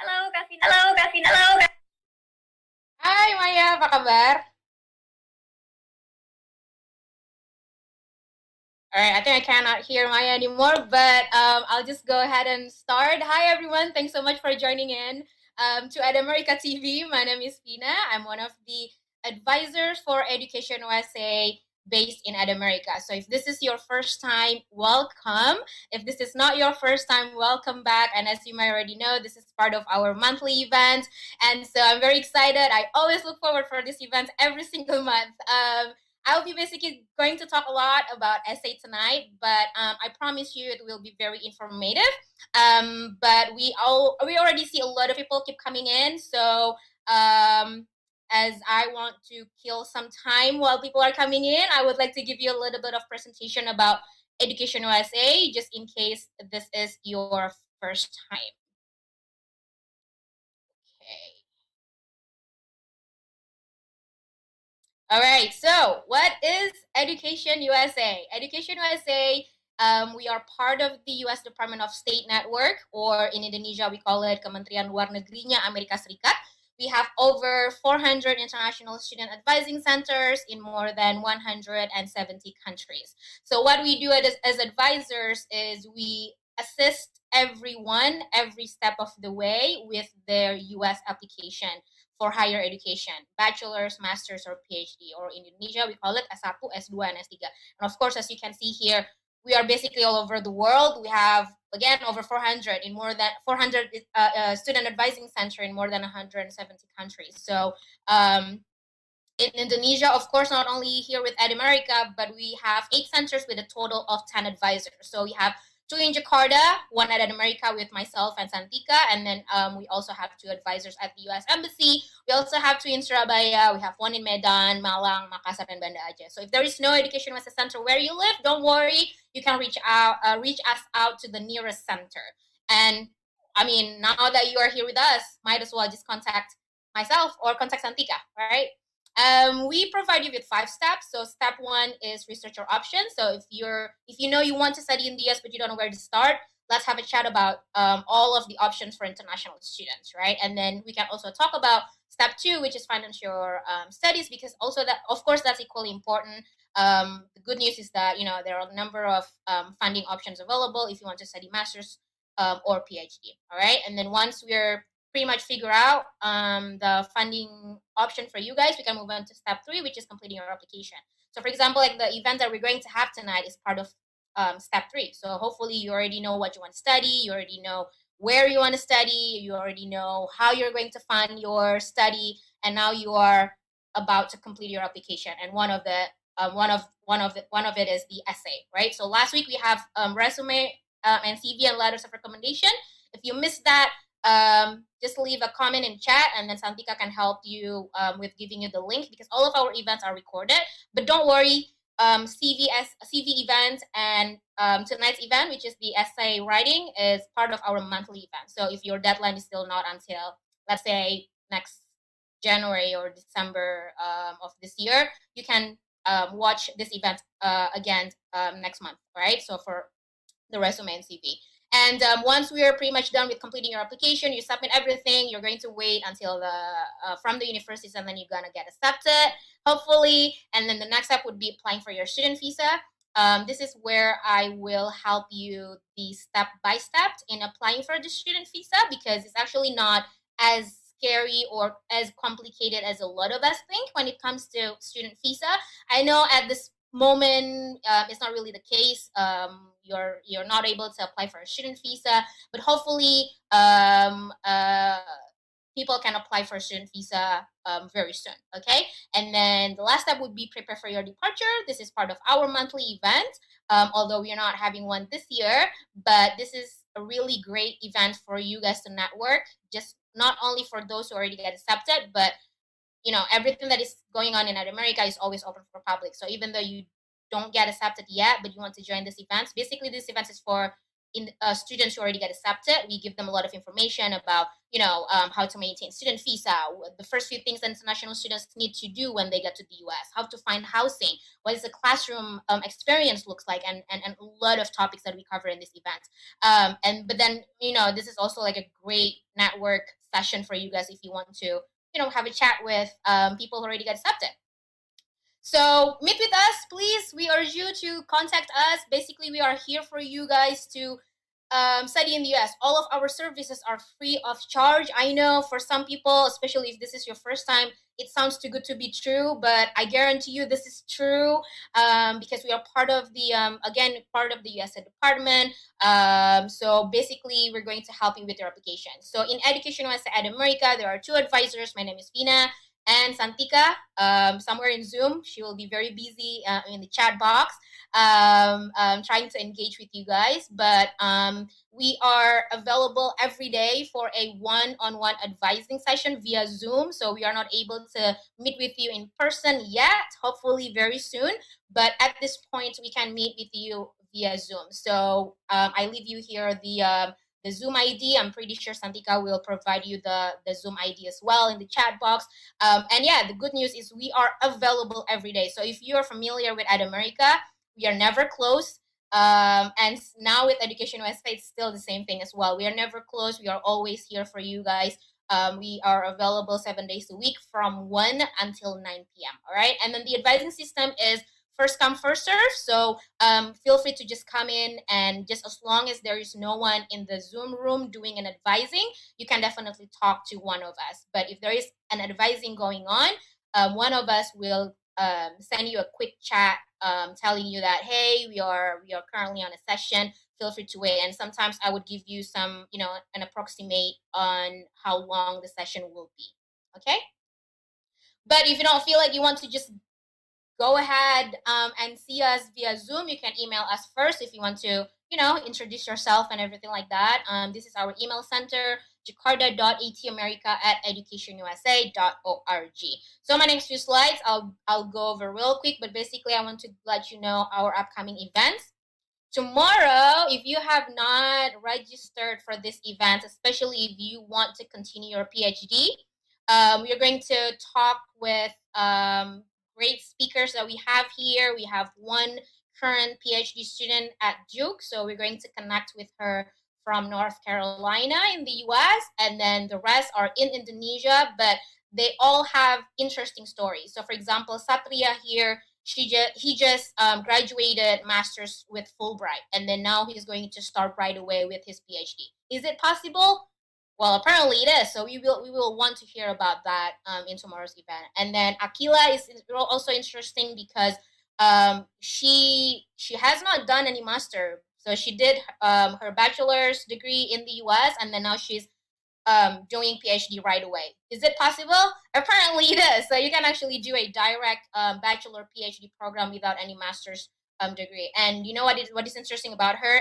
Halo, Kak Vina. Hai Maya, apa kabar? All right, I think I cannot hear Maya anymore, but I'll just go ahead and start. Hi everyone, thanks so much for joining in to EdAmerica TV. My name is Vina. I'm one of the advisors for Education USA based in EdAmerica. So if this is your first time, welcome. If this is not your first time, welcome back. And as you might already know, this is part of our monthly event. And so I'm very excited. I always look forward for this event every single month. I'll be basically going to talk a lot about essay tonight, but I promise you it will be very informative. But we already see a lot of people keep coming in, so as I want to kill some time while people are coming in, I would like to give you a little bit of presentation about Education USA, just in case this is your first time. Okay. All right, so what is Education USA? Education USA, we are part of the U.S. Department of State Network, or in Indonesia, we call it Kementerian Luar Negerinya Amerika Serikat. We have over 400 international student advising centers in more than 170 countries. So what we do as advisors is we assist everyone every step of the way with their U.S. application for higher education, bachelor's, master's, or PhD, or in Indonesia, we call it S1, S2, and S3. And of course, as you can see here, we are basically all over the world. We have, again, over 400 in more than 400 student advising center in more than 170 countries. So in Indonesia, of course, not only here with EdAmerica, but we have 8 centers with a total of 10 advisors. So we have 2 in Jakarta, 1 at EdAmerica with myself and Santika, and then we also have 2 advisors at the U.S. Embassy. We also have 2 in Surabaya. We have 1 in Medan, Malang, Makassar, and Banda Aceh. So if there is no EducationUSA center where you live, don't worry. You can reach us out to the nearest center. And I mean, now that you are here with us, might as well just contact myself or contact Santika, right? We provide you with 5 steps. So step 1 is research your options. So if you know you want to study in the US but you don't know where to start, let's have a chat about all of the options for international students, right? And then we can also talk about step 2, which is finance your studies, because also that, of course, that's equally important. The good news is that there are a number of funding options available if you want to study master's or PhD. All right, and then once we're pretty much figure out the funding option for you guys, we can move on to step 3, which is completing your application. So for example, like the event that we're going to have tonight is part of step 3. So hopefully you already know what you want to study, you already know where you want to study, you already know how you're going to fund your study, and now you are about to complete your application. And one of it is the essay, right? So last week we have resume and CV and letters of recommendation. If you missed that, just leave a comment in chat, and then Santika can help you with giving you the link, because all of our events are recorded. But don't worry, CV event and tonight's event, which is the essay writing, is part of our monthly event. So if your deadline is still not until, let's say, next January or December of this year, you can watch this event again next month, right? So for the resume and CV. And once we are pretty much done with completing your application, you submit everything. You're going to wait until from the universities, and then you're gonna get accepted, hopefully. And then the next step would be applying for your student visa. This is where I will help you the step by step in applying for the student visa, because it's actually not as scary or as complicated as a lot of us think when it comes to student visa. I know at this moment it's not really the case. You're not able to apply for a student visa, but hopefully people can apply for a student visa very soon. Okay, and then the last step would be prepare for your departure. This is part of our monthly event, although we are not having one this year, but this is a really great event for you guys to network, just not only for those who already get accepted, but everything that is going on in EdAmerica is always open for public. So even though you don't get accepted yet, but you want to join this event, basically this event is for students who already get accepted. We give them a lot of information about, how to maintain student visa, the first few things that international students need to do when they get to the US, how to find housing, what is the classroom experience looks like, and a lot of topics that we cover in this event. But then, this is also like a great network session for you guys if you want to have a chat with people who already got accepted. So meet with us, please. We urge you to contact us. Basically, we are here for you guys to study in the US. All of our services are free of charge. I know for some people, especially if this is your first time, it sounds too good to be true, but I guarantee you this is true because we are part of the, part of the USA department. So basically, we're going to help you with your application. So in EducationUSA EdAmerica, there are 2 advisors. My name is Vina and Santika, somewhere in Zoom. She will be very busy in the chat box trying to engage with you guys. But we are available every day for a one-on-one advising session via Zoom. So we are not able to meet with you in person yet, hopefully very soon. But at this point, we can meet with you via Zoom. So I leave you here the Zoom ID. I'm pretty sure Santika will provide you the Zoom ID as well in the chat box. And yeah, the good news is we are available every day. So if you're familiar with EdAmerica, we are never closed. And now with EducationUSA, it's still the same thing as well. We are never closed. We are always here for you guys. We are available 7 days a week from 1 until 9 p.m. All right. And then the advising system is first come, first serve. So feel free to just come in, and just as long as there is no one in the Zoom room doing an advising, you can definitely talk to one of us. But if there is an advising going on, one of us will send you a quick chat telling you that, hey, we are currently on a session, feel free to wait. And sometimes I would give you some, an approximate on how long the session will be. Okay. But if you don't feel like you want to just go ahead and see us via Zoom, you can email us first if you want to, introduce yourself and everything like that. This is our email center, jakarta.atamerica@educationusa.org. So my next few slides, I'll go over real quick, but basically I want to let you know our upcoming events. Tomorrow, if you have not registered for this event, especially if you want to continue your PhD, we're going to talk with great speakers that we have here. We have one current PhD student at Duke, so we're going to connect with her from North Carolina in the US, and then the rest are in Indonesia, but they all have interesting stories. So for example, Satria here, he just graduated master's with Fulbright, and then now he's going to start right away with his PhD. Is it possible? Well, apparently it is. So we will want to hear about that in tomorrow's event. And then Akila is also interesting because she has not done any master. So she did her bachelor's degree in the US, and then now she's doing PhD right away. Is it possible? Apparently it is. So you can actually do a direct bachelor PhD program without any master's degree. And you know what is interesting about her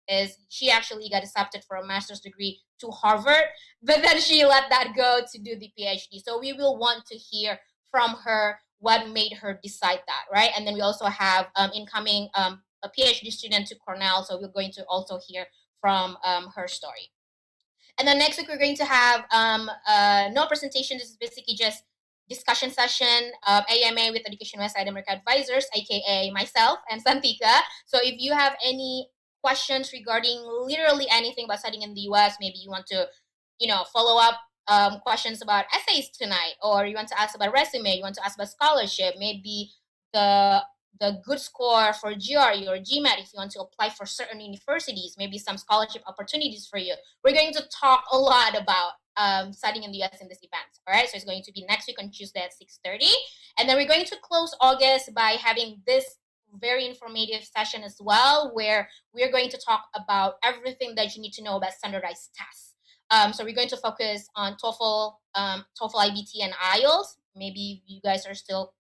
is she actually got accepted for a master's degree to Harvard, but then she let that go to do the PhD. So we will want to hear from her what made her decide that, right? And then we also have incoming a PhD student to Cornell, so we're going to also hear from her story. And then next week we're going to have no presentation. This is basically just discussion session, AMA with EducationUSA America advisors, aka myself and Santika. So if you have any questions regarding literally anything about studying in the US, maybe you want to, follow up questions about essays tonight, or you want to ask about resume, you want to ask about scholarship, maybe the good score for GRE or GMAT if you want to apply for certain universities, maybe some scholarship opportunities for you. We're going to talk a lot about studying in the US in this event. All right, so it's going to be next week on Tuesday at 6:30. And then we're going to close August by having this very informative session as well, where we're going to talk about everything that you need to know about standardized tests. So we're going to focus on TOEFL, IBT, and IELTS. Maybe you guys are still,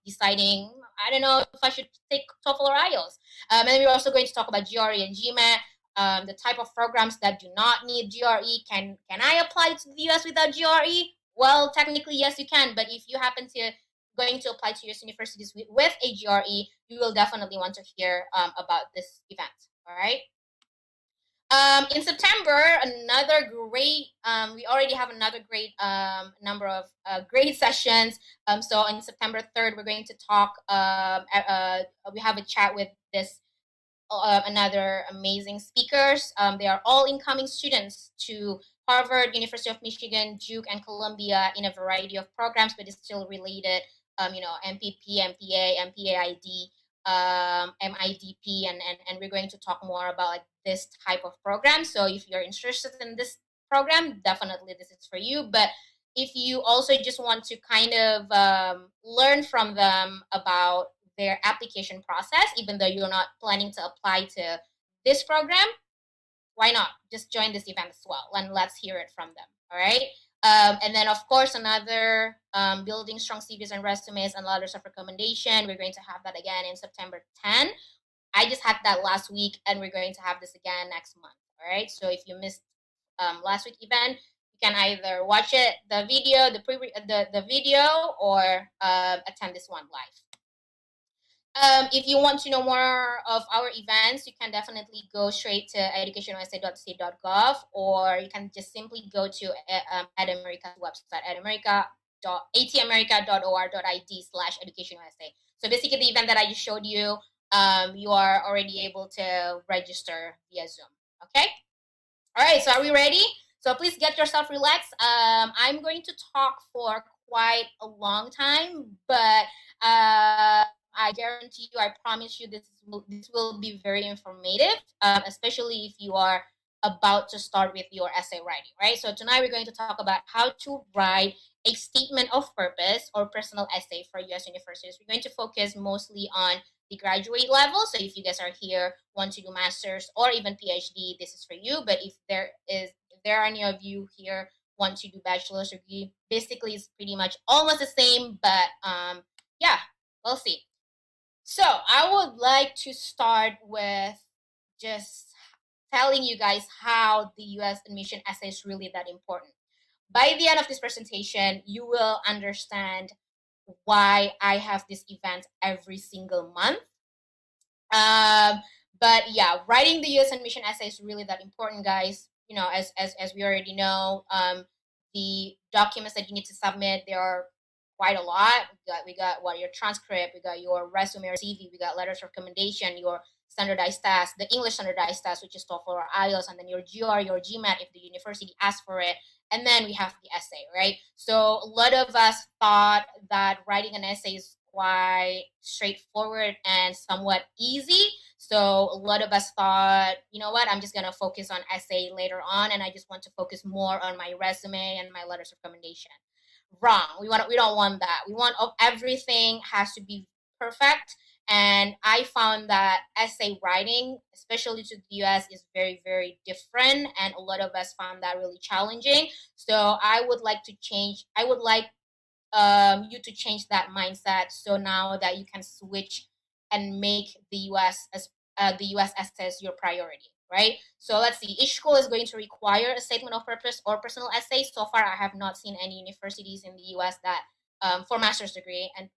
deciding, I don't know if I should take TOEFL or IELTS. And then we're also going to talk about GRE and GMAT, the type of programs that do not need GRE. Can I apply to the US without GRE? Well, technically, yes, you can. But if you happen to going to apply to US universities with a GRE, you will definitely want to hear about this event. All right. In September, another great, we already have another great number of great sessions. So on September 3rd, we're going to talk, we have a chat with this another amazing speakers. They are all incoming students to Harvard, University of Michigan, Duke, and Columbia in a variety of programs, but it's still related, MPP, MPA, MPAID, MIDP, and we're going to talk more about like this type of program. So if you're interested in this program, definitely this is for you. But if you also just want to kind of learn from them about their application process, even though you're not planning to apply to this program, why not? Just join this event as well, and let's hear it from them. All right. And then, of course, another building strong CVs and resumes and letters of recommendation. We're going to have that again in September 10. I just had that last week, and we're going to have this again next month. All right. So if you missed last week's event, you can either watch it, the video, the video, or attend this one live. If you want to know more of our events, you can definitely go straight to educationusa.state.gov, or you can just simply go to EdAmerica's website, atamerica.or.id/educationusa. So basically, the event that I just showed you, you are already able to register via Zoom. Okay? All right, so are we ready? So please get yourself relaxed. I'm going to talk for quite a long time, but I guarantee you, I promise you, this will be very informative, especially if you are about to start with your essay writing, right? So tonight we're going to talk about how to write a statement of purpose or personal essay for US universities. We're going to focus mostly on the graduate level. So if you guys are here, want to do master's or even PhD, this is for you. But if there are any of you here want to do bachelor's degree, basically it's pretty much almost the same, but yeah, we'll see. So I would like to start with just telling you guys how the US admission essay is really that important. By the end of this presentation, you will understand why I have this event every single month. Um, but yeah, writing the US admission essay is really that important, guys. You know, as we already know, the documents that you need to submit, there are quite a lot. We got what, your transcript, we got your resume or CV, we got letters of recommendation, your standardized test, the English standardized test, which is TOEFL or IELTS, and then your GR, your GMAT if the university asks for it, and then we have the essay, right? So a lot of us thought that writing an essay is quite straightforward and somewhat easy. So a lot of us thought, you know what, I'm just gonna focus on essay later on, and I just want to focus more on my resume and my letters of recommendation. Wrong. We don't want that. We want everything has to be perfect. And I found that essay writing, especially to the US, is very, very different. And a lot of us found that really challenging. So I would like to change, I would like you to change that mindset. So now that you can switch and make the US as your priority, right? So let's see. Each school is going to require a statement of purpose or personal essay. So far, I have not seen any universities in the US that for master's degree and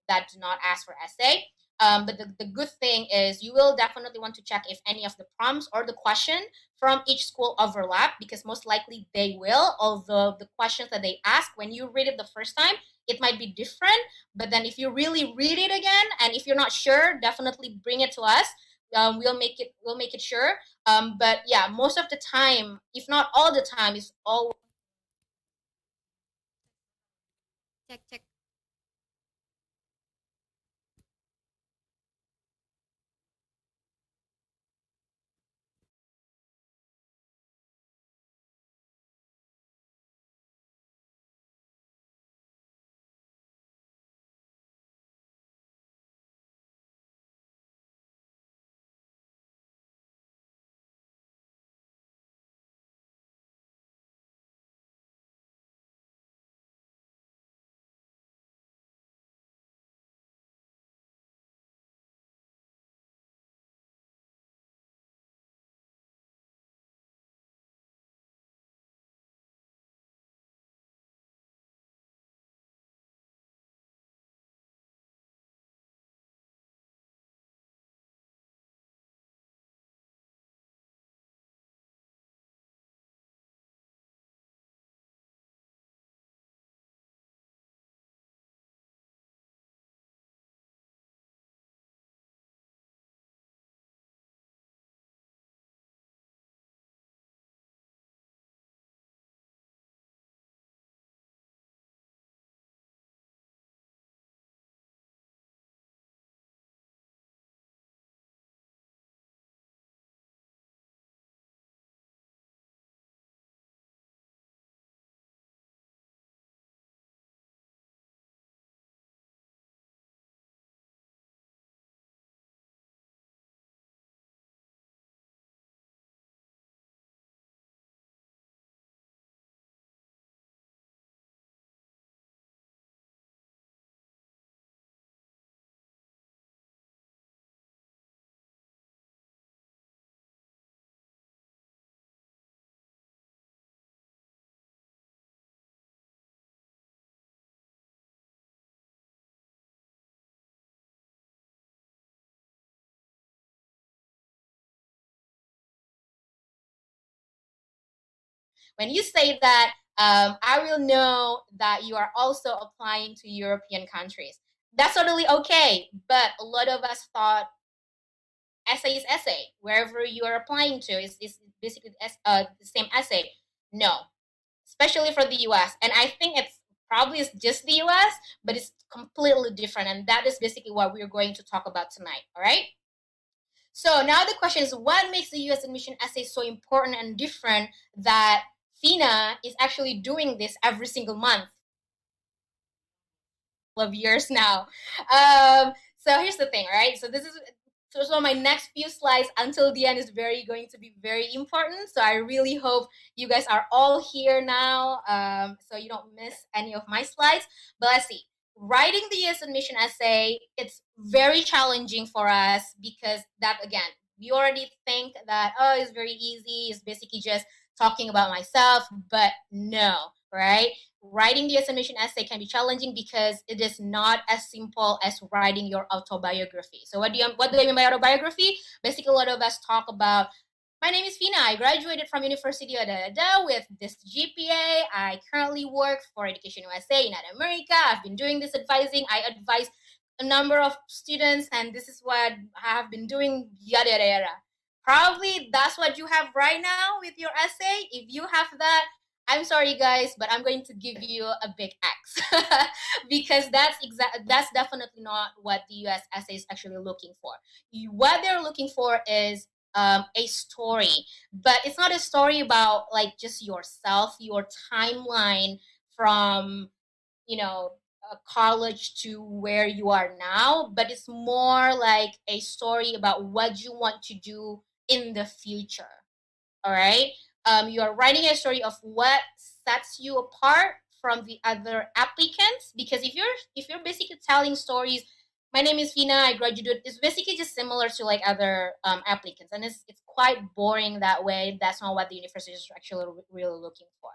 that do not ask for essay. But the good thing is you will definitely want to check if any of the prompts or the question from each school overlap, because most likely they will, although the questions that they ask when you read it the first time, it might be different. But then if you really read it again and if you're not sure, definitely bring it to us. We'll make it sure. But yeah, most of the time, if not all the time, is all check check. When you say that, I will know that you are also applying to European countries. That's totally okay. But a lot of us thought essay is essay. Wherever you are applying to is basically the same essay. No, especially for the US. And I think it's probably it's just the US, but it's completely different. And that is basically what we're going to talk about tonight. All right. So now the question is, what makes the US admission essay so important and different that FINA is actually doing this every single month of years now? So here's the thing, right? So my next few slides until the end is going to be very important. So I really hope you guys are all here now, so you don't miss any of my slides. But let's see. Writing the US admission essay, it's very challenging for us because that, again, we already think that, oh, it's very easy. It's basically just talking about myself, but no, right? Writing the admission essay can be challenging because it is not as simple as writing your autobiography. So what do I mean by autobiography? Basically, a lot of us talk about, my name is Fina. I graduated from University of with this GPA. I currently work for Education USA in America. I've been doing this advising. I advise a number of students, and this is what I have been doing, yada, yada, yada. Probably that's what you have right now with your essay. If you have that, I'm sorry, guys, but I'm going to give you a big X because that's definitely not what the US essay is actually looking for. What they're looking for is a story, but it's not a story about like just yourself, your timeline from, you know, college to where you are now, but it's more like a story about what you want to do in the future. All right. You are writing a story of what sets you apart from the other applicants, because if you're basically telling stories, my name is Fina, I graduated, it's basically just similar to like other applicants, and it's quite boring that way. That's not what the university is actually really looking for.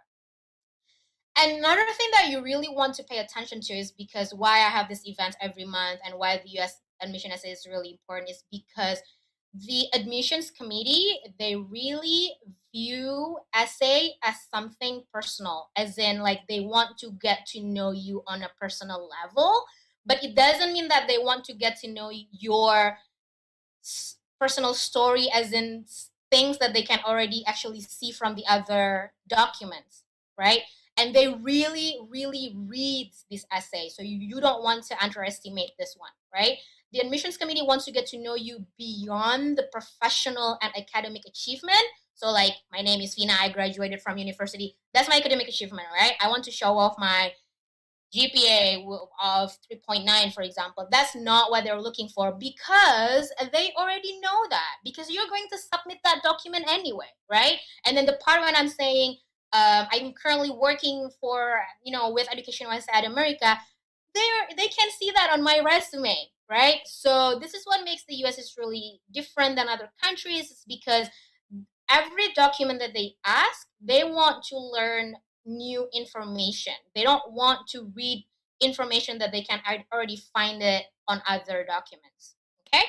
And another thing that you really want to pay attention to is because why I have this event every month and why the US admission essay is really important is because the admissions committee, they really view essay as something personal, as in like they want to get to know you on a personal level, but it doesn't mean that they want to get to know your personal story as in things that they can already actually see from the other documents, right? And they really, really read this essay. So you don't want to underestimate this one, right? The admissions committee wants to get to know you beyond the professional and academic achievement. So like, my name is Fina, I graduated from university. That's my academic achievement, right? I want to show off my GPA of 3.9, for example. That's not what they're looking for because they already know that, because you're going to submit that document anyway, right? And then the part when I'm saying I'm currently working for, with EducationUSA at America, they can see that on my resume, right? So this is what makes the US is really different than other countries. It's because every document that they ask, they want to learn new information. They don't want to read information that they can already find it on other documents. Okay?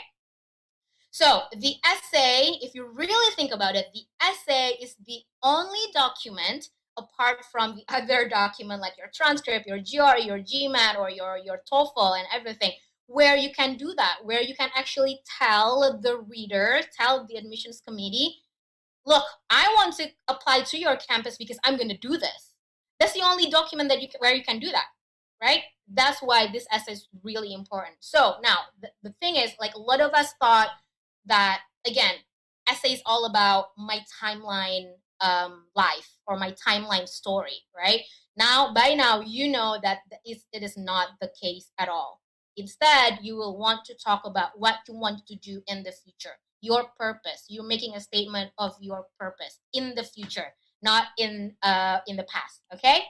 So the essay, if you really think about it, the essay is the only document apart from the other document like your transcript, your GRE, your GMAT, or your TOEFL and everything, where you can do that, where you can actually tell the reader, tell the admissions committee, look, I want to apply to your campus because I'm going to do this. That's the only document where you can do that, right? That's why this essay is really important. So now the thing is, like, a lot of us thought that, again, essay is all about my timeline life or my timeline story, right? By now, you know that it is not the case at all. Instead, you will want to talk about what you want to do in the future, your purpose. You're making a statement of your purpose in the future, not in the past. Okay,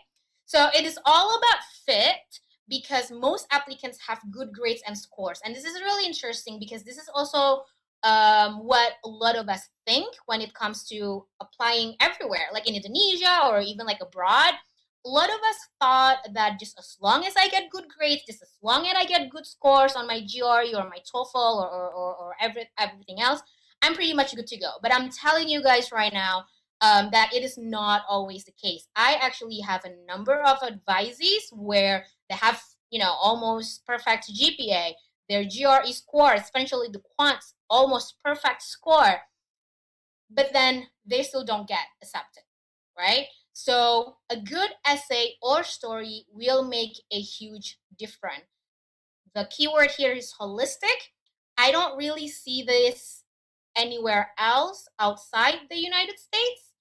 so it is all about fit because most applicants have good grades and scores, and this is really interesting because this is also what a lot of us think when it comes to applying everywhere, like in Indonesia or even like abroad. A lot of us thought that just as long as I get good grades, just as long as I get good scores on my GRE or my TOEFL or everything else, I'm pretty much good to go. But I'm telling you guys right now that it is not always the case. I actually have a number of advisees where they have, almost perfect GPA, their GRE score, especially the quants, almost perfect score, but then they still don't get accepted, right? So a good essay or story will make a huge difference. The keyword here is holistic. I don't really see this anywhere else outside the United States.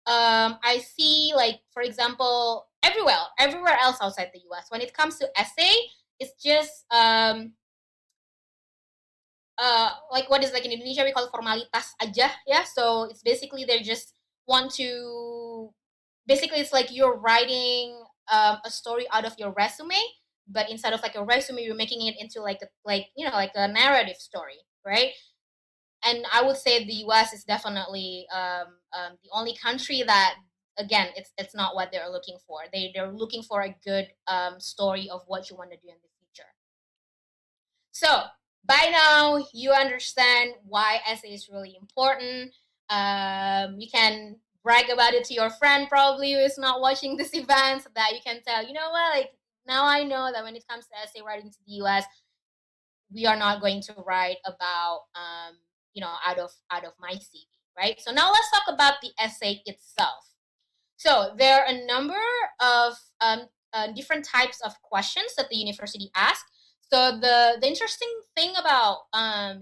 I see, like, for example, everywhere else outside the US. When it comes to essay, it's just like what is like in Indonesia we call formalitas aja, yeah. So it's basically they just want to, basically it's like you're writing a story out of your resume, but instead of like a resume, you're making it into like a, like you know, like a narrative story, right? And I would say the U.S. is definitely the only country that, again, it's not what they're looking for. They're looking for a good story of what you want to do in the future. So by now you understand why essay is really important. You can brag about it to your friend probably who is not watching this event, so that you can tell, you know what, like now I know that when it comes to essay writing to the US, we are not going to write about you know, out of my CV, right? So now let's talk about the essay itself. So there are a number of different types of questions that the university asks. So the interesting thing about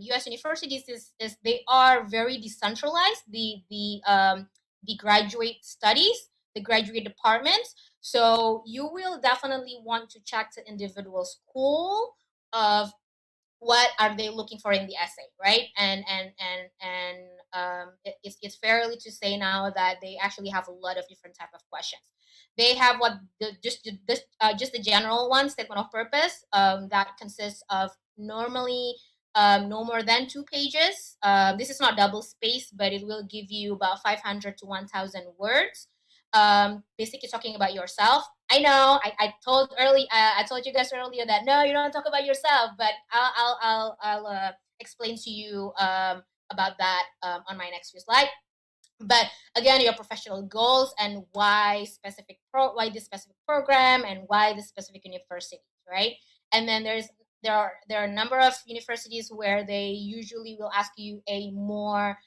U.S. universities is they are very decentralized. The graduate studies, the graduate departments. So you will definitely want to check the individual school of what are they looking for in the essay, right? It's fairly to say now that they actually have a lot of different type of questions. They have what just the general one, statement of purpose, that consists of normally no more than 2 pages. This is not double space, but it will give you about 500 to 1,000 words. Basically talking about yourself. I know I told you guys earlier that no, you don't talk about yourself, but I'll explain to you about that on my next few slides. But again, your professional goals and why this specific program and why this specific university, right? And then there are a number of universities where they usually will ask you a more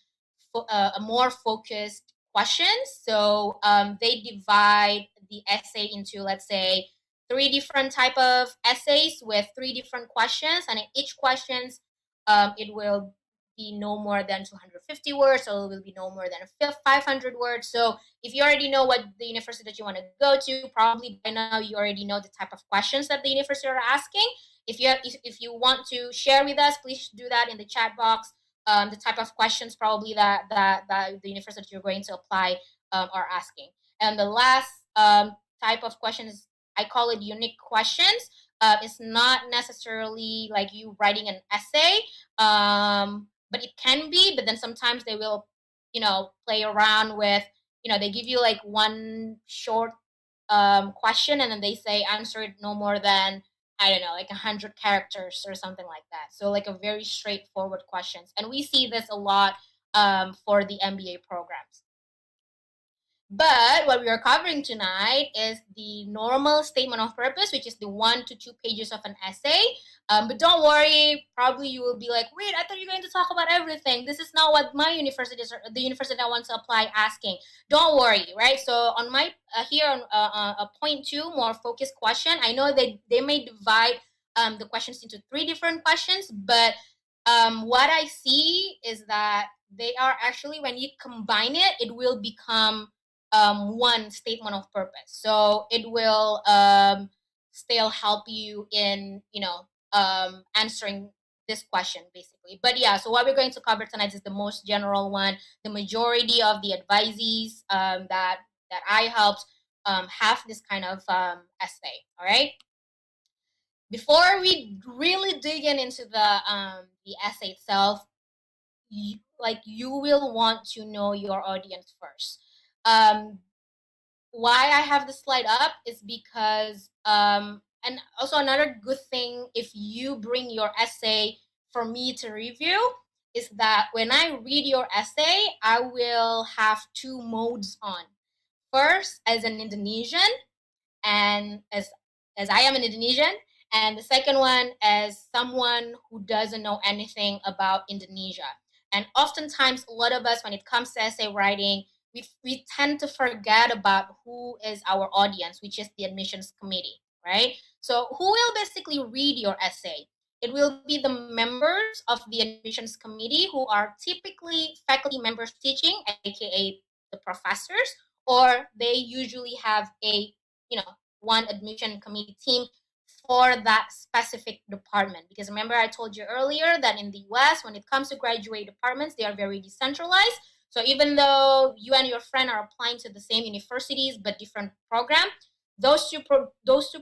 focused questions. So they divide the essay into, let's say, 3 different type of essays with 3 different questions, and in each questions it will be no more than 250 words, so it will be no more than 500 words. So if you already know what the university that you want to go to, probably by now you already know the type of questions that the university are asking. If you want to share with us, please do that in the chat box. The type of questions probably that the university that you're going to apply are asking. And the last type of questions, I call it unique questions. It's not necessarily like you writing an essay, but it can be. But then sometimes they will, you know, play around with, you know, they give you like one short question, and then they say answer it no more than, I don't know, like 100 characters or something like that. So like a very straightforward questions, and we see this a lot for the MBA programs. But what we are covering tonight is the normal statement of purpose, which is the 1 to 2 pages of an essay. But don't worry, probably you will be like, wait, I thought you were going to talk about everything. This is not what my university is, the university I want to apply, asking. Don't worry, right? So on my here on point 2, more focused question. I know they may divide the questions into 3 different questions, but what I see is that they are actually, when you combine it, it will become one statement of purpose. So it will still help you in, you know, answering this question basically. But yeah, so what we're going to cover tonight is the most general one. The majority of the advisees that I helped have this kind of essay. All right. Before we really dig into the essay itself, you will want to know your audience first. Why I have the slide up is because and also another good thing, if you bring your essay for me to review, is that when I read your essay, I will have 2 modes on. First, as an Indonesian, and as I am an Indonesian, and the second one as someone who doesn't know anything about Indonesia. And oftentimes, a lot of us, when it comes to essay writing, we tend to forget about who is our audience, which is the admissions committee, right? So who will basically read your essay? It will be the members of the admissions committee, who are typically faculty members teaching, aka the professors, or they usually have a, you know, one admission committee team for that specific department. Because remember, I told you earlier that in the US, when it comes to graduate departments, they are very decentralized. So even though you and your friend are applying to the same universities but different program, those two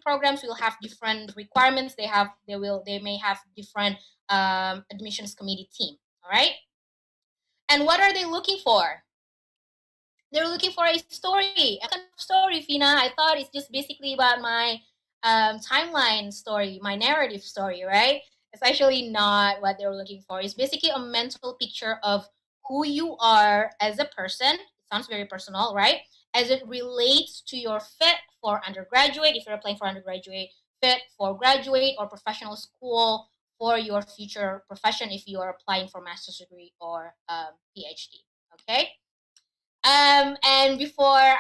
programs will have different requirements. They may have different admissions committee team. All right. And what are they looking for? They're looking for a story. A kind of story, Fina. I thought it's just basically about my timeline story, my narrative story, right? It's actually not what they're looking for. It's basically a mental picture of who you are as a person. It sounds very personal, right? As it relates to your fit for undergraduate, if you're applying for undergraduate, fit for graduate or professional school for your future profession if you are applying for master's degree or PhD. Okay. And before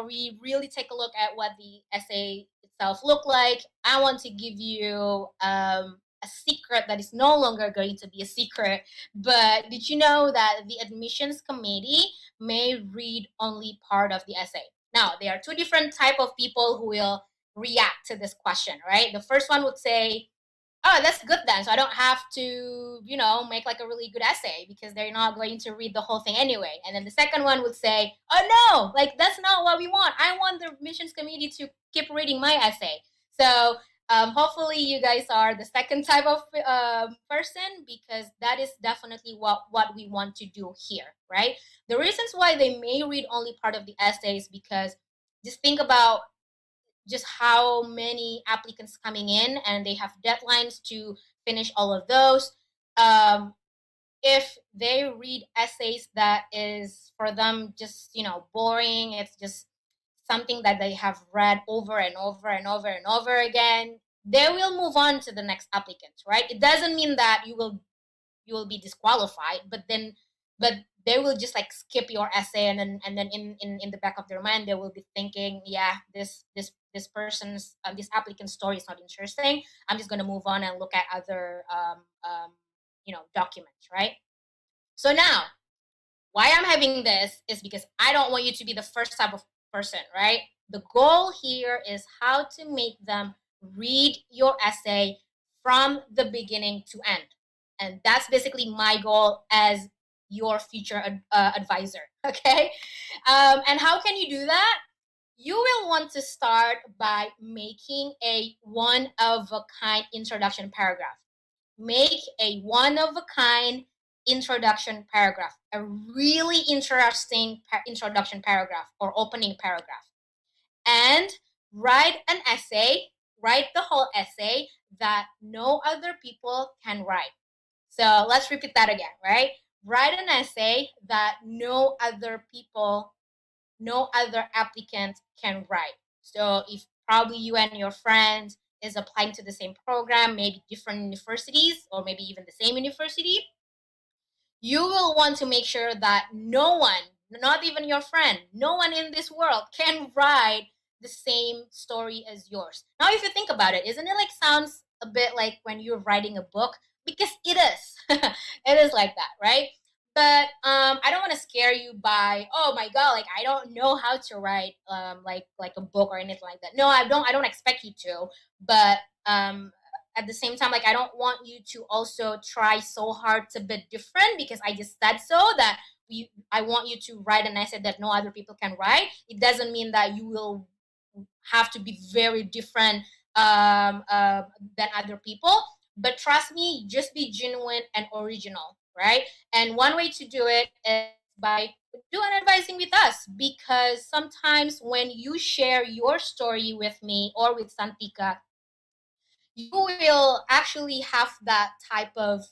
we really take a look at what the essay itself looked like, I want to give you a secret that is no longer going to be a secret. But did you know that the admissions committee may read only part of the essay? Now, there are two different type of people who will react to this question, right? The first one would say, oh, that's good then. So I don't have to, make like a really good essay because they're not going to read the whole thing anyway. And then the second one would say, oh no, like that's not what we want. I want the admissions committee to keep reading my essay. So hopefully you guys are the second type of person because that is definitely what we want to do here, right? The reasons why they may read only part of the essay is because just think about just how many applicants coming in and they have deadlines to finish all of those. If they read essays that is for them just boring, it's just something that they have read over and over and over and over again, they will move on to the next applicant, right? It doesn't mean that you will be disqualified, but they will just like skip your essay, and then in the back of their mind they will be thinking, yeah, this person's this applicant's story is not interesting. I'm just going to move on and look at other documents, right? So now, why I'm having this is because I don't want you to be the first type of person, right? The goal here is how to make them read your essay from the beginning to end. And that's basically my goal as your future advisor, okay? And how can you do that? You will want to start by making a one-of-a-kind introduction paragraph. Make a one-of-a-kind introduction paragraph, a really interesting introduction paragraph or opening paragraph. And write the whole essay that no other people can write. So let's repeat that again, right? Write an essay that no other applicant can write. So if probably you and your friend is applying to the same program, maybe different universities or maybe even the same university, you will want to make sure that no one, not even your friend, no one in this world can write the same story as yours. Now, if you think about it, isn't it like sounds a bit like when you're writing a book? Because it is. It is like that, right? But I don't want to scare you by, oh my god, like I don't know how to write like a book or anything like that. No, I don't expect you to. But at the same time, like I don't want you to also try so hard to be different because I just said so that I want you to write an essay that no other people can write. It doesn't mean that you will have to be very different than other people. But trust me, just be genuine and original, right? And one way to do it is by doing advising with us, because sometimes when you share your story with me or with Santika, you will actually have that type of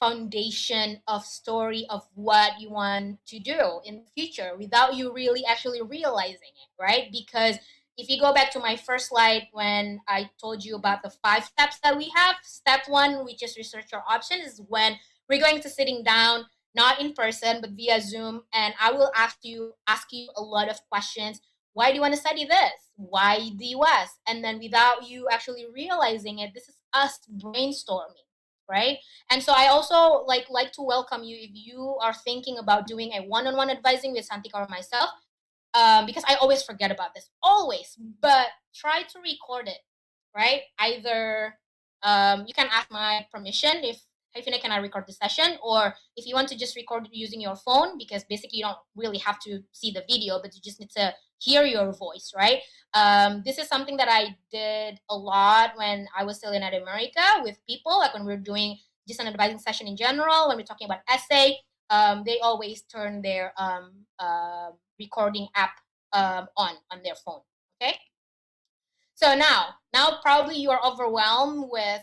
foundation of story of what you want to do in the future without you really actually realizing it, right? Because if you go back to my first slide when I told you about the 5 steps that we have, step 1, which is research your options, is when we're going to sitting down, not in person but via Zoom, and I will ask you a lot of questions. Why do you want to study this? Why the US? And then without you actually realizing it, this is us brainstorming, right? And so I also like to welcome you if you are thinking about doing a one-on-one advising with Santika or myself, because I always forget about this, always. But try to record it. right? Either you can ask my permission if hey Fina, can I record the session? Or if you want to just record using your phone, because basically you don't really have to see the video, but you just need to hear your voice, right? This is something that I did a lot when I was still in America with people, like when we were doing just an advising session in general, when we're talking about essay, they always turn their recording app on their phone. Okay. So now probably you are overwhelmed with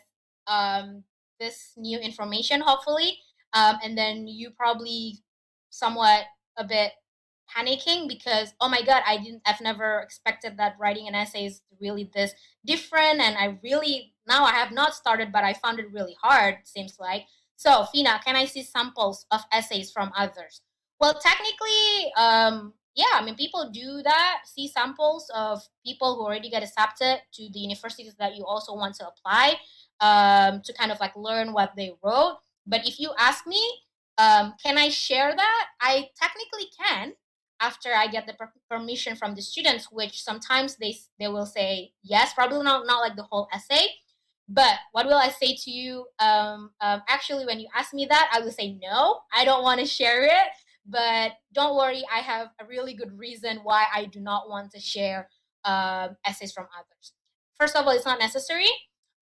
this new information, hopefully, and then you probably somewhat a bit panicking because oh my god, I've never expected that writing an essay is really this different, and I really now I have not started, but I found it really hard. Seems like. So Fina, can I see samples of essays from others? Well, technically, yeah, I mean, people do that, see samples of people who already get accepted to the universities that you also want to apply to kind of like learn what they wrote. But if you ask me, can I share that? I technically can after I get the permission from the students, which sometimes they will say yes, probably not like the whole essay. But what will I say to you? Actually, when you ask me that, I will say no, I don't want to share it. But don't worry, I have a really good reason why I do not want to share essays from others. First of all, it's not necessary.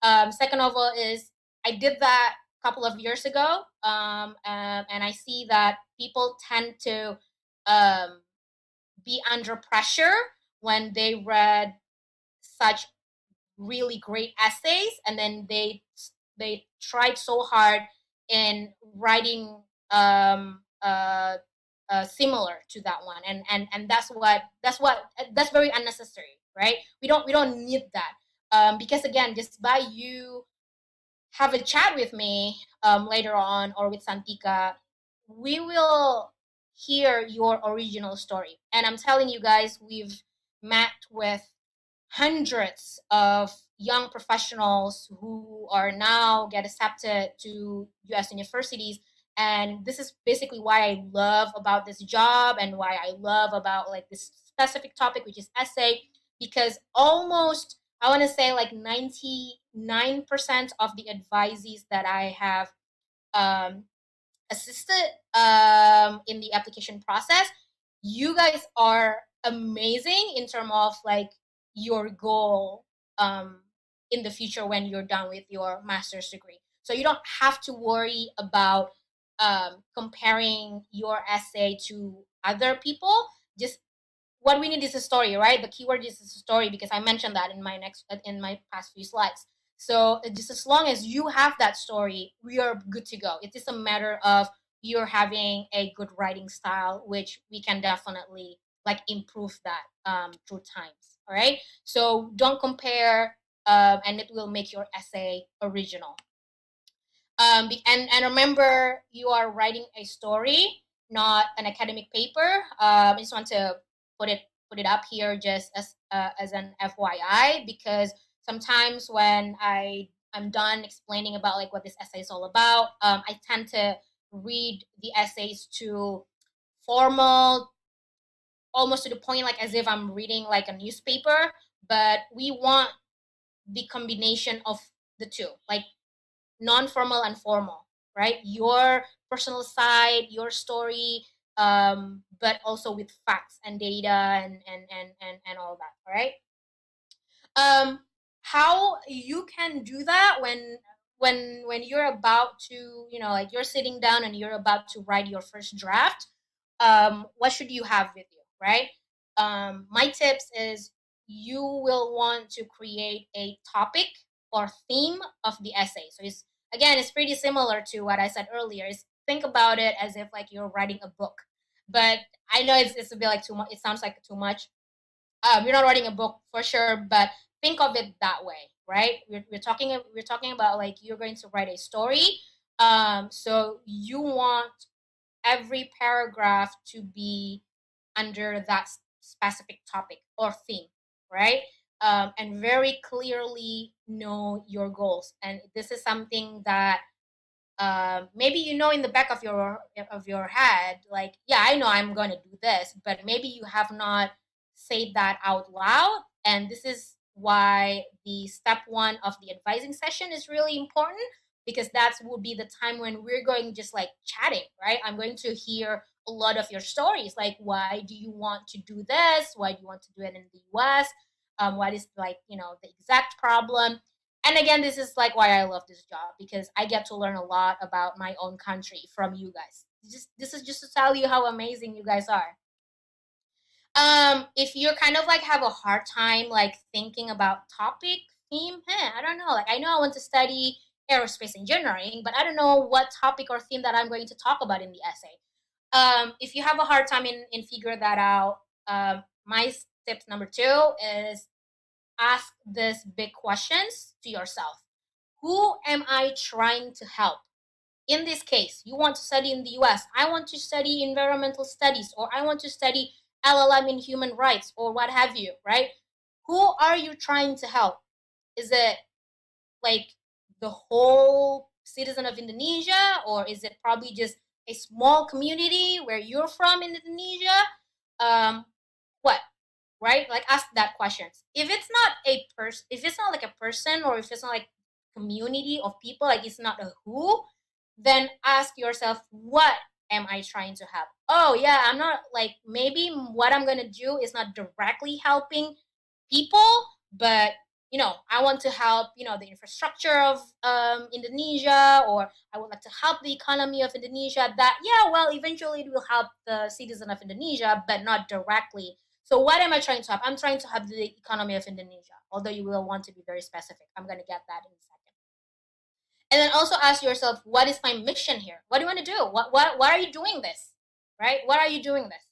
Second of all, is I did that a couple of years ago, and I see that people tend to um, be under pressure when they read such really great essays, and then they tried so hard in writing similar to that one, and that's very unnecessary, right? We don't need that, because again, just by you have a chat with me later on or with Santika, we will hear your original story. And I'm telling you guys, we've met with hundreds of young professionals who are now get accepted to US universities, and this is basically why I love about this job and why I love about like this specific topic, which is essay, because almost I want to say like 99% of the advisees that I have um, assisted in the application process, you guys are amazing in terms of like your goal in the future when you're done with your master's degree. So you don't have to worry about comparing your essay to other people. Just what we need is a story, right? The keyword is a story, because I mentioned that in my past few slides. So just as long as you have that story, we are good to go. It is a matter of you're having a good writing style, which we can definitely like improve that through times. All right. So don't compare, and it will make your essay original. And remember, you are writing a story, not an academic paper. I just want to put it up here just as an FYI, because sometimes when I'm done explaining about like what this essay is all about, I tend to read the essays to formal, almost to the point, like as if I'm reading like a newspaper. But we want the combination of the two, like non-formal and formal, right? Your personal side, your story, but also with facts and data and all that. All right. How you can do that when you're about to, like you're sitting down and you're about to write your first draft. What should you have with you, right? My tips is you will want to create a topic or theme of the essay. So it's pretty similar to what I said earlier. Is think about it as if like you're writing a book. But I know it's a bit like too much. It sounds like too much. You're not writing a book for sure, but think of it that way, right? We're talking about like you're going to write a story. So you want every paragraph to be under that specific topic or theme, right? And very clearly know your goals. And this is something that maybe in the back of your head, like, yeah, I know I'm going to do this, but maybe you have not said that out loud. And this is why the step one of the advising session is really important, because that will be the time when we're going just like chatting, right? I'm going to hear a lot of your stories, like why do you want to do this? Why do you want to do it in the US? What is like, the exact problem? And again, this is like why I love this job, because I get to learn a lot about my own country from you guys. This is just to tell you how amazing you guys are. If you're kind of like have a hard time like thinking about topic theme, I don't know. Like I know I want to study aerospace engineering, but I don't know what topic or theme that I'm going to talk about in the essay. If you have a hard time in figure that out, my tip number 2 is ask these big questions to yourself. Who am I trying to help? In this case, you want to study in the US, I want to study environmental studies, or I want to study LLM in human rights, or what have you, right? Who are you trying to help? Is it like the whole citizen of Indonesia, or is it probably just a small community where you're from in Indonesia? What? Right? Like ask that questions. If it's not a person, if it's not like a person, or if it's not like community of people, like it's not a who, then ask yourself, what am I trying to help? Oh yeah, I'm not like, maybe what I'm gonna do is not directly helping people, but I want to help, the infrastructure of Indonesia, or I would like to help the economy of Indonesia. That, yeah, well, eventually it will help the citizen of Indonesia, but not directly. So what am I trying to help? I'm trying to help the economy of Indonesia, although you will want to be very specific. I'm going to get that in a second. And then also ask yourself, what is my mission here? What do you want to do? Why are you doing this? Right? Why are you doing this?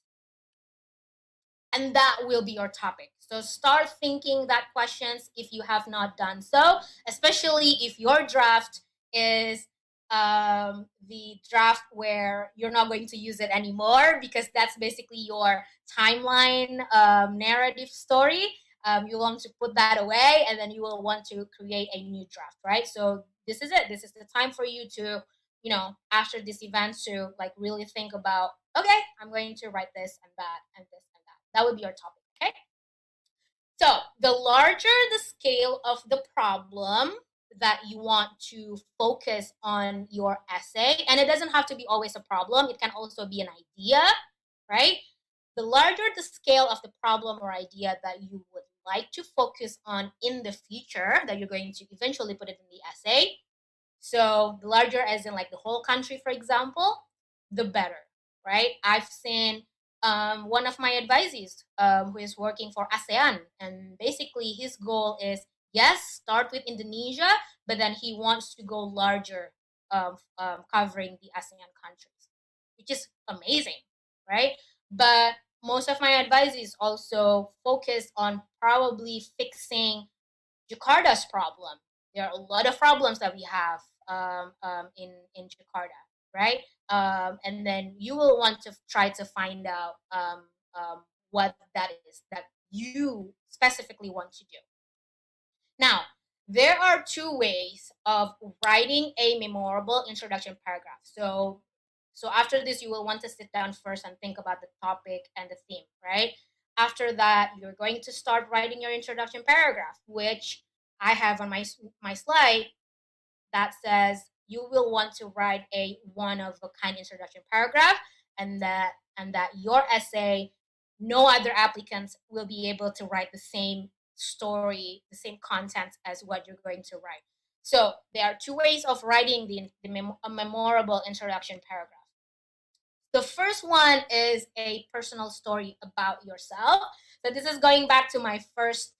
And that will be your topic. So start thinking that questions if you have not done so, especially if your draft is the draft where you're not going to use it anymore, because that's basically your timeline narrative story. You want to put that away, and then you will want to create a new draft, right? So this is it. This is the time for you to, after this event, to like really think about, okay, I'm going to write this and that and this and that. That would be our topic, okay? So the larger the scale of the problem that you want to focus on your essay, and it doesn't have to be always a problem, it can also be an idea, right? The larger the scale of the problem or idea that you would like to focus on in the future, that you're going to eventually put it in the essay. So the larger, as in like the whole country, for example, the better, right? I've seen one of my advisees who is working for ASEAN, and basically his goal is, yes, start with Indonesia, but then he wants to go larger, covering the ASEAN countries, which is amazing, right? But most of my advisees also focus on probably fixing Jakarta's problem. There are a lot of problems that we have in Jakarta, right? And then you will want to try to find out what that is that you specifically want to do. Now, there are 2 ways of writing a memorable introduction paragraph. So after this, you will want to sit down first and think about the topic and the theme, right? After that, you're going to start writing your introduction paragraph, which I have on my slide that says you will want to write a one of a kind introduction paragraph, and that your essay, no other applicants will be able to write the same story, the same content as what you're going to write. So there are 2 ways of writing a memorable introduction paragraph. The first one is a personal story about yourself. So this is going back to my first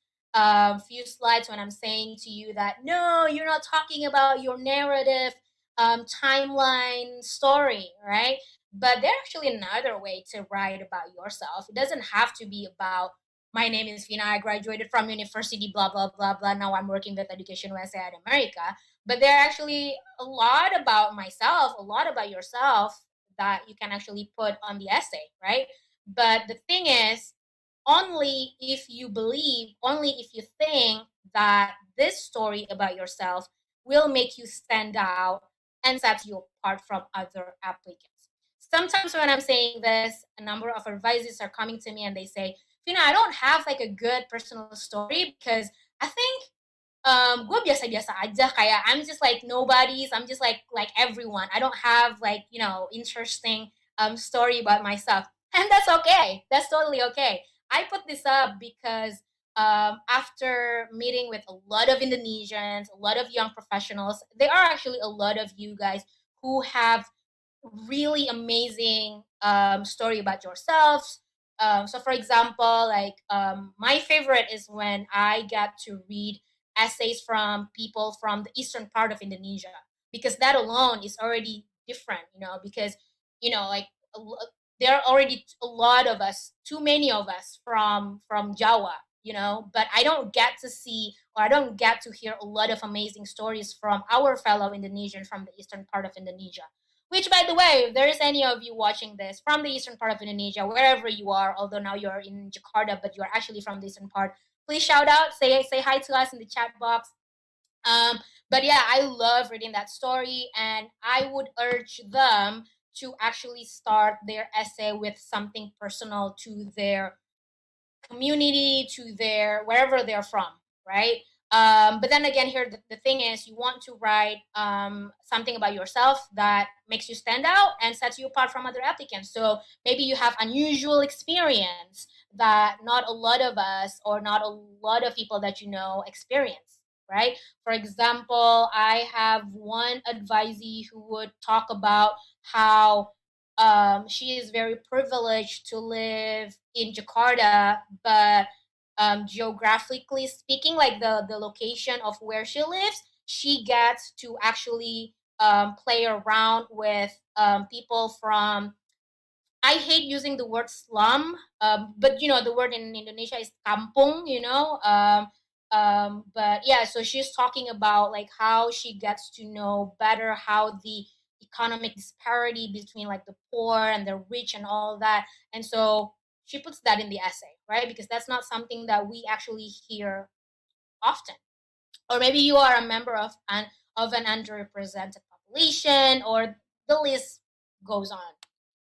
few slides when I'm saying to you that, no, you're not talking about your narrative timeline story, right? But there's actually another way to write about yourself. It doesn't have to be about, my name is Fina, I graduated from university, blah, blah, blah, blah. Now I'm working with EducationUSA at America. But there are actually a lot about myself, a lot about yourself that you can actually put on the essay, right? But the thing is, only if you believe, only if you think that this story about yourself will make you stand out and set you apart from other applicants. Sometimes when I'm saying this, a number of advisors are coming to me and they say, I don't have like a good personal story because I think gue biasa-biasa aja, kayak I'm just like nobody's, I'm just like everyone. I don't have like, you know, interesting story about myself. And that's okay. That's totally okay. I put this up because after meeting with a lot of Indonesians, a lot of young professionals, there are actually a lot of you guys who have really amazing story about yourselves. So, for example, like my favorite is when I got to read essays from people from the eastern part of Indonesia, because that alone is already different, you know, because, you know, like there are already a lot of us, too many of us from Jawa, you know, but I don't get to see, or I don't get to hear a lot of amazing stories from our fellow Indonesians from the eastern part of Indonesia. Which, by the way, if there is any of you watching this from the eastern part of Indonesia, wherever you are, although now you're in Jakarta, but you're actually from the eastern part, please shout out, say hi to us in the chat box. But yeah, I love reading that story, and I would urge them to actually start their essay with something personal to their community, to their wherever they're from, right? But then again, here the thing is, you want to write something about yourself that makes you stand out and sets you apart from other applicants. So maybe you have unusual experience that not a lot of us, or not a lot of people that you know, experience, right? For example, I have one advisee who would talk about how she is very privileged to live in Jakarta, but geographically speaking, like the location of where she lives, she gets to actually play around with people from, I hate using the word slum, but you know, the word in Indonesia is kampung, you know. But yeah, so she's talking about like how she gets to know better how the economic disparity between like the poor and the rich and all that. And so she puts that in the essay, right? Because that's not something that we actually hear often. Or maybe you are a member of an underrepresented population, or the list goes on,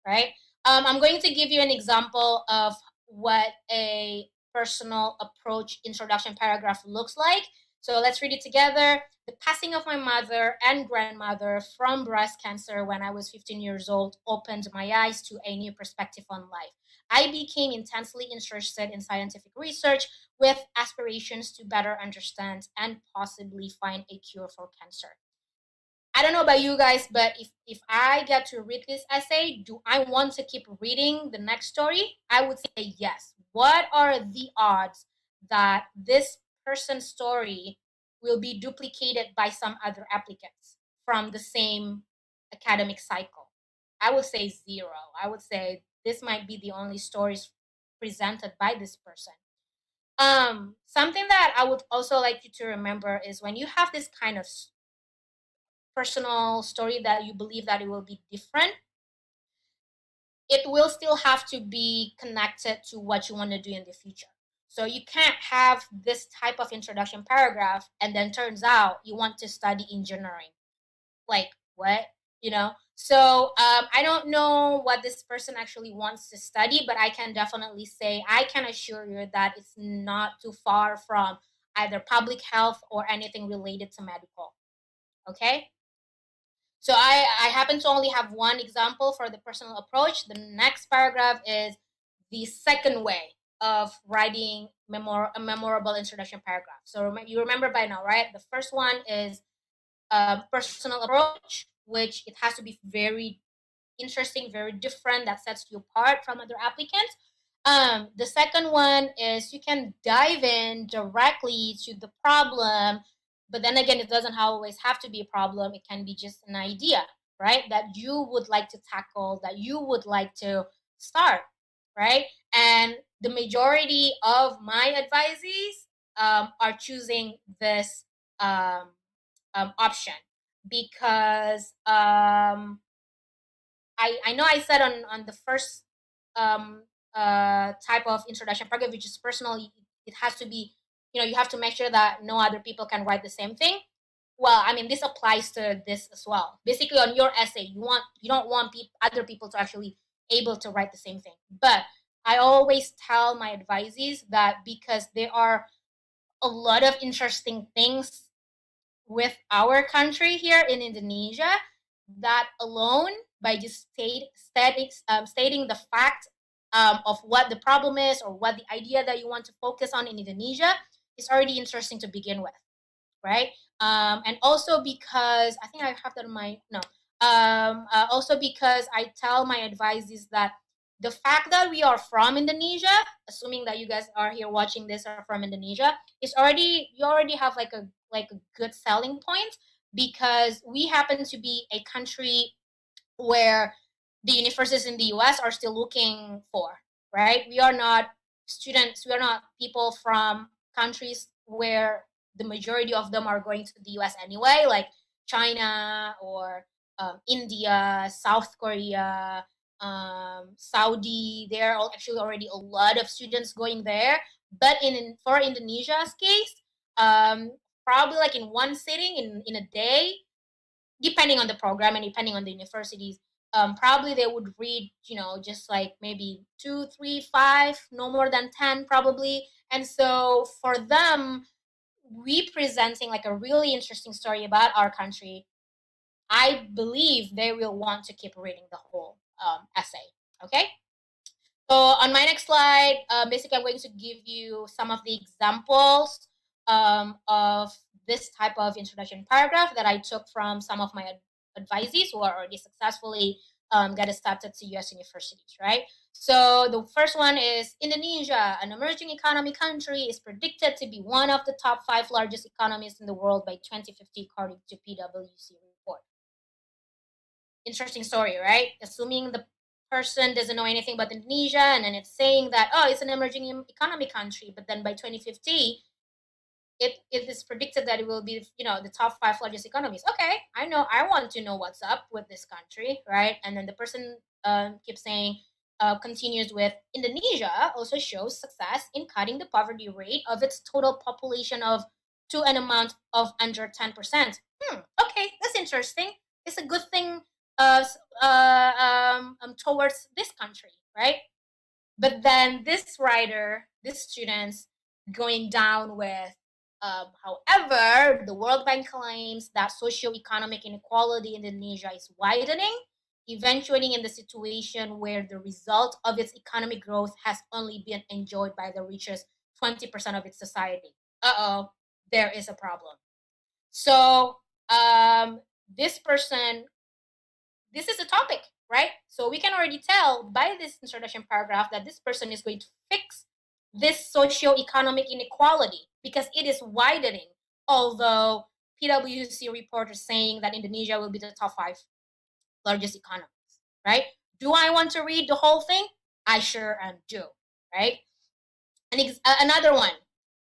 right? I'm going to give you an example of what a personal approach introduction paragraph looks like. So let's read it together. The passing of my mother and grandmother from breast cancer when I was 15 years old opened my eyes to a new perspective on life. I became intensely interested in scientific research with aspirations to better understand and possibly find a cure for cancer. I don't know about you guys, but if I get to read this essay, do I want to keep reading the next story? I would say yes. What are the odds that this person's story will be duplicated by some other applicants from the same academic cycle? I would say zero. I would say this might be the only stories presented by this person. Something that I would also like you to remember is when you have this kind of personal story that you believe that it will be different, it will still have to be connected to what you want to do in the future. So you can't have this type of introduction paragraph and then turns out you want to study engineering. Like, what? You know? So I don't know what this person actually wants to study, but I can definitely say, I can assure you that it's not too far from either public health or anything related to medical. Okay? So I happen to only have one example for the personal approach. The next paragraph is the second way of writing a memorable introduction paragraph. So you remember by now, right? The first one is personal approach, which it has to be very interesting, very different, that sets you apart from other applicants. The second one is you can dive in directly to the problem, but then again, it doesn't always have to be a problem. It can be just an idea, right? That you would like to tackle, that you would like to start, right? And the majority of my advisees are choosing this option because I know I said on the first type of introduction paragraph, which is personal, it has to be, you know, you have to make sure that no other people can write the same thing. Well, I mean, this applies to this as well. Basically, on your essay, you don't want other people to actually able to write the same thing. But I always tell my advisees that because there are a lot of interesting things with our country here in Indonesia. That alone, by just stating the fact of what the problem is or what the idea that you want to focus on in Indonesia, is already interesting to begin with, right? And also because I think I have that in my no. Also because I tell my advisees that the fact that we are from Indonesia, assuming that you guys are here watching this are from Indonesia, is already you already have like a good selling point, because we happen to be a country where the universities in the US are still looking for, right? We are not students, we are not people from countries where the majority of them are going to the US anyway, like China or India, South Korea, Saudi. There are actually already a lot of students going there. But for Indonesia's case, probably like in one sitting in a day, depending on the program and depending on the universities, probably they would read, just like maybe 2, 3, 5, no more than 10 probably. And so for them, we presenting like a really interesting story about our country, I believe they will want to keep reading the whole essay. Okay. So on my next slide, basically I'm going to give you some of the examples of this type of introduction paragraph that I took from some of my advisees who are already successfully got accepted to US universities, right? So the first one is Indonesia, an emerging economy country, is predicted to be one of the top 5 largest economies in the world by 2050, according to PwC report. Interesting story, right? Assuming the person doesn't know anything about Indonesia, and then it's saying that, oh, it's an emerging economy country, but then by 2050, it is predicted that it will be, the top 5 largest economies. Okay, I want to know what's up with this country, right? And then the person keeps saying, continues with, Indonesia also shows success in cutting the poverty rate of its total population to an amount of under 10%. Okay, that's interesting. It's a good thing towards this country, right? But then this writer, this student's going down with, however, the World Bank claims that socio-economic inequality in Indonesia is widening, eventuating in the situation where the result of its economic growth has only been enjoyed by the richest 20% of its society. There is a problem. So this is a topic, right? So we can already tell by this introduction paragraph that this person is going to fix this socio-economic inequality because it is widening. Although PwC report is saying that Indonesia will be the top 5 largest economies, right? Do I want to read the whole thing? I sure do, right? And another one.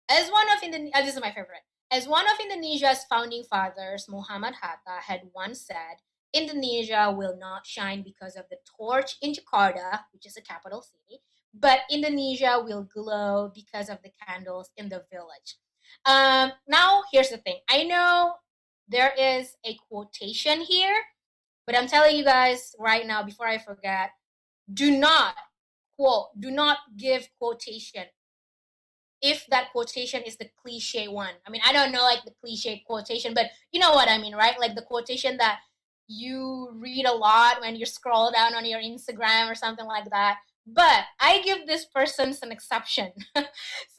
This is my favorite. As one of Indonesia's founding fathers, Muhammad Hatta, had once said, Indonesia will not shine because of the torch in Jakarta, which is a capital city, but Indonesia will glow because of the candles in the village. Now, here's the thing. I know there is a quotation here, but I'm telling you guys right now, before I forget, do not give quotation if that quotation is the cliche one. I mean, I don't know like the cliche quotation, but you know what I mean, right? Like the quotation that you read a lot when you scroll down on your Instagram or something like that. But I give this person some exception. So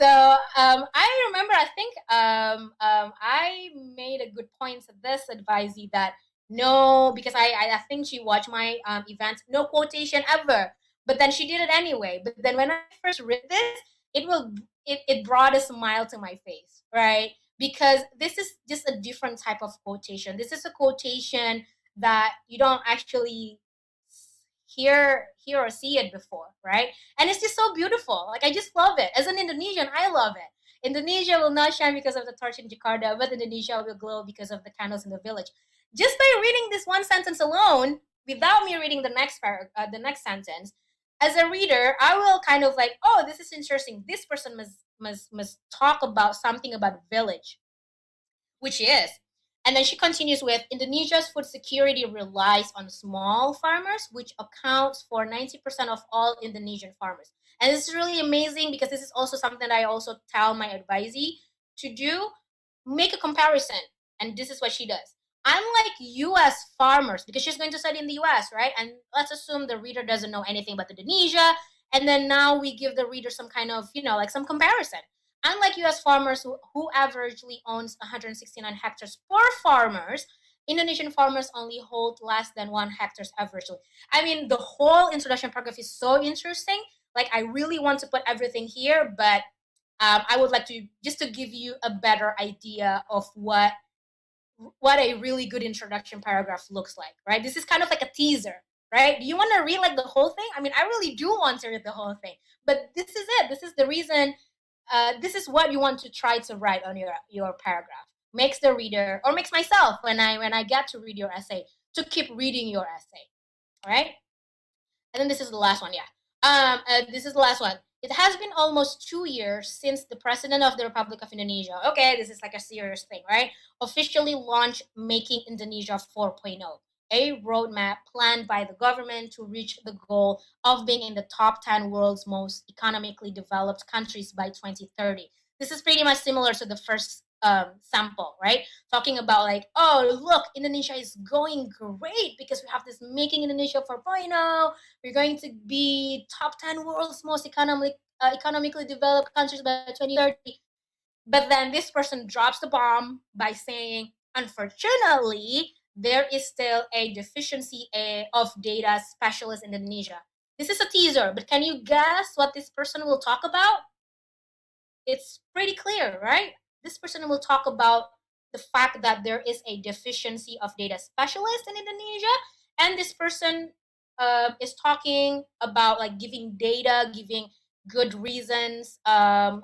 I remember, I think I made a good point to this advisee that no, because I think she watched my events, no quotation ever. But then she did it anyway. But then when I first read this, it brought a smile to my face, right? Because this is just a different type of quotation. This is a quotation that you don't actually hear or see it before, right? And it's just so beautiful. Like I just love it. As an Indonesian, I love it. Indonesia will not shine because of the torch in Jakarta, but Indonesia will glow because of the candles in the village. Just by reading this one sentence alone, without me reading the next sentence, as a reader, I will kind of like, oh, this is interesting. This person must talk about something about village, which is. And then she continues with, Indonesia's food security relies on small farmers, which accounts for 90% of all Indonesian farmers. And this is really amazing because this is also something that I also tell my advisee. to do, make a comparison. And this is what she does. Unlike US farmers, because she's going to study in the US, right? And let's assume the reader doesn't know anything about Indonesia. And then now we give the reader some kind of, like some comparison. Unlike US farmers who averagely owns 169 hectares per farmers, Indonesian farmers only hold less than 1 hectares averagely. I mean, the whole introduction paragraph is so interesting. Like, I really want to put everything here, but I would like to just to give you a better idea of what a really good introduction paragraph looks like, right? This is kind of like a teaser, right? Do you want to read like the whole thing? I mean, I really do want to read the whole thing, but this is it. This is the reason. This is what you want to try to write on your paragraph. Makes the reader, or makes myself when I get to read your essay, to keep reading your essay, all right? And then this is the last one, yeah. This is the last one. It has been almost 2 years since the president of the Republic of Indonesia, okay, this is like a serious thing, right, officially launched Making Indonesia 4.0, a roadmap planned by the government to reach the goal of being in the top 10 world's most economically developed countries by 2030. This is pretty much similar to the first sample, right? Talking about like, oh, look, Indonesia is going great because we have this Making Indonesia 4.0. We're going to be top 10 world's most economically developed countries by 2030. But then this person drops the bomb by saying, unfortunately, there is still a deficiency of data specialists in Indonesia. This is a teaser, but can you guess what this person will talk about? It's pretty clear, right? This person will talk about the fact that there is a deficiency of data specialists in Indonesia, and this person is talking about like giving data, giving good reasons on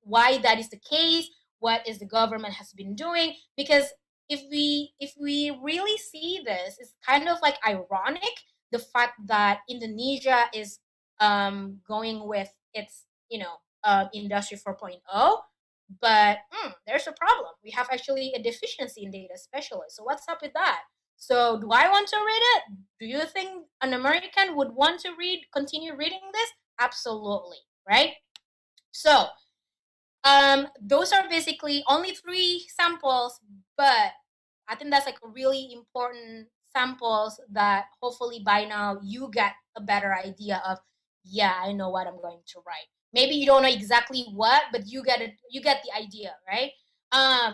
why that is the case, what is the government has been doing. Because if we really see this, it's kind of like ironic, the fact that Indonesia is going with its Industry 4.0, but there's a problem. We have actually a deficiency in data specialists. So what's up with that? So do I want to read it? Do you think an American would want to continue reading this? Absolutely, right? So those are basically only 3 samples, but I think that's like a really important samples that hopefully by now you get a better idea of, yeah, I know what I'm going to write. Maybe you don't know exactly what, but you get the idea, right?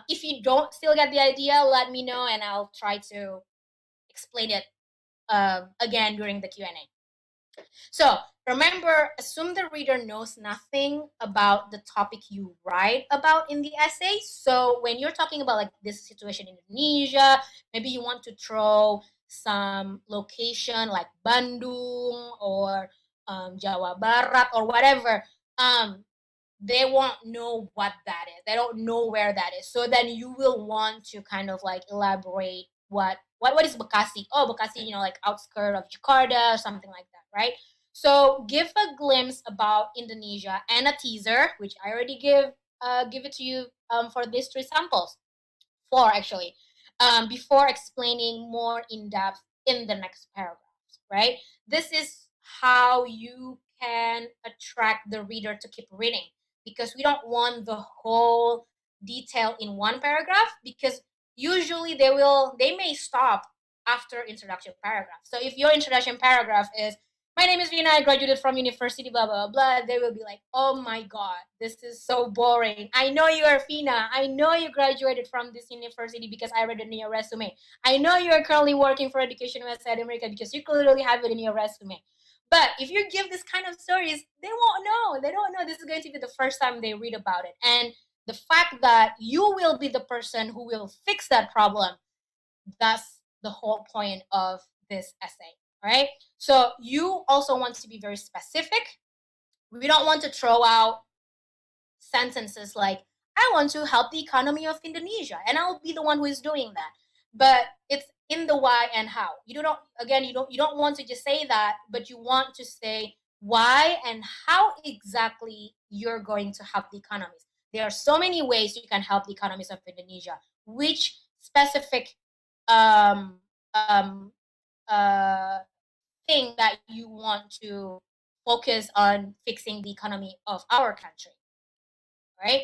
If you don't still get the idea, let me know and I'll try to explain it again during the Q&A. So remember, assume the reader knows nothing about the topic you write about in the essay. So when you're talking about like this situation in Indonesia, maybe you want to throw some location like Bandung or Jawa Barat or whatever. They won't know what that is. They don't know where that is. So then you will want to kind of like elaborate what is Bekasi? Oh, Bekasi, like outskirt of Jakarta or something like that, right? So give a glimpse about Indonesia and a teaser, which I already give it to you for these 3 samples, 4 actually, before explaining more in depth in the next paragraphs, right? This is how you can attract the reader to keep reading, because we don't want the whole detail in one paragraph, because usually they may stop after introduction paragraph. So if your introduction paragraph is, my name is Rina, I graduated from university, blah, blah, blah, they will be like, oh my God, this is so boring. I know you are Fina. I know you graduated from this university because I read it in your resume. I know you are currently working for EducationUSA at America because you clearly have it in your resume. But if you give this kind of stories, they won't know. They don't know. This is going to be the first time they read about it. And the fact that you will be the person who will fix that problem, that's the whole point of this essay. Right? So you also want to be very specific. We don't want to throw out sentences like, I want to help the economy of Indonesia, and I'll be the one who is doing that. But it's in the why and how. You don't want to just say that, but you want to say why and how exactly you're going to help the economies. There are so many ways you can help the economies of Indonesia. Which specific um, um, thing that you want to focus on fixing the economy of our country, right?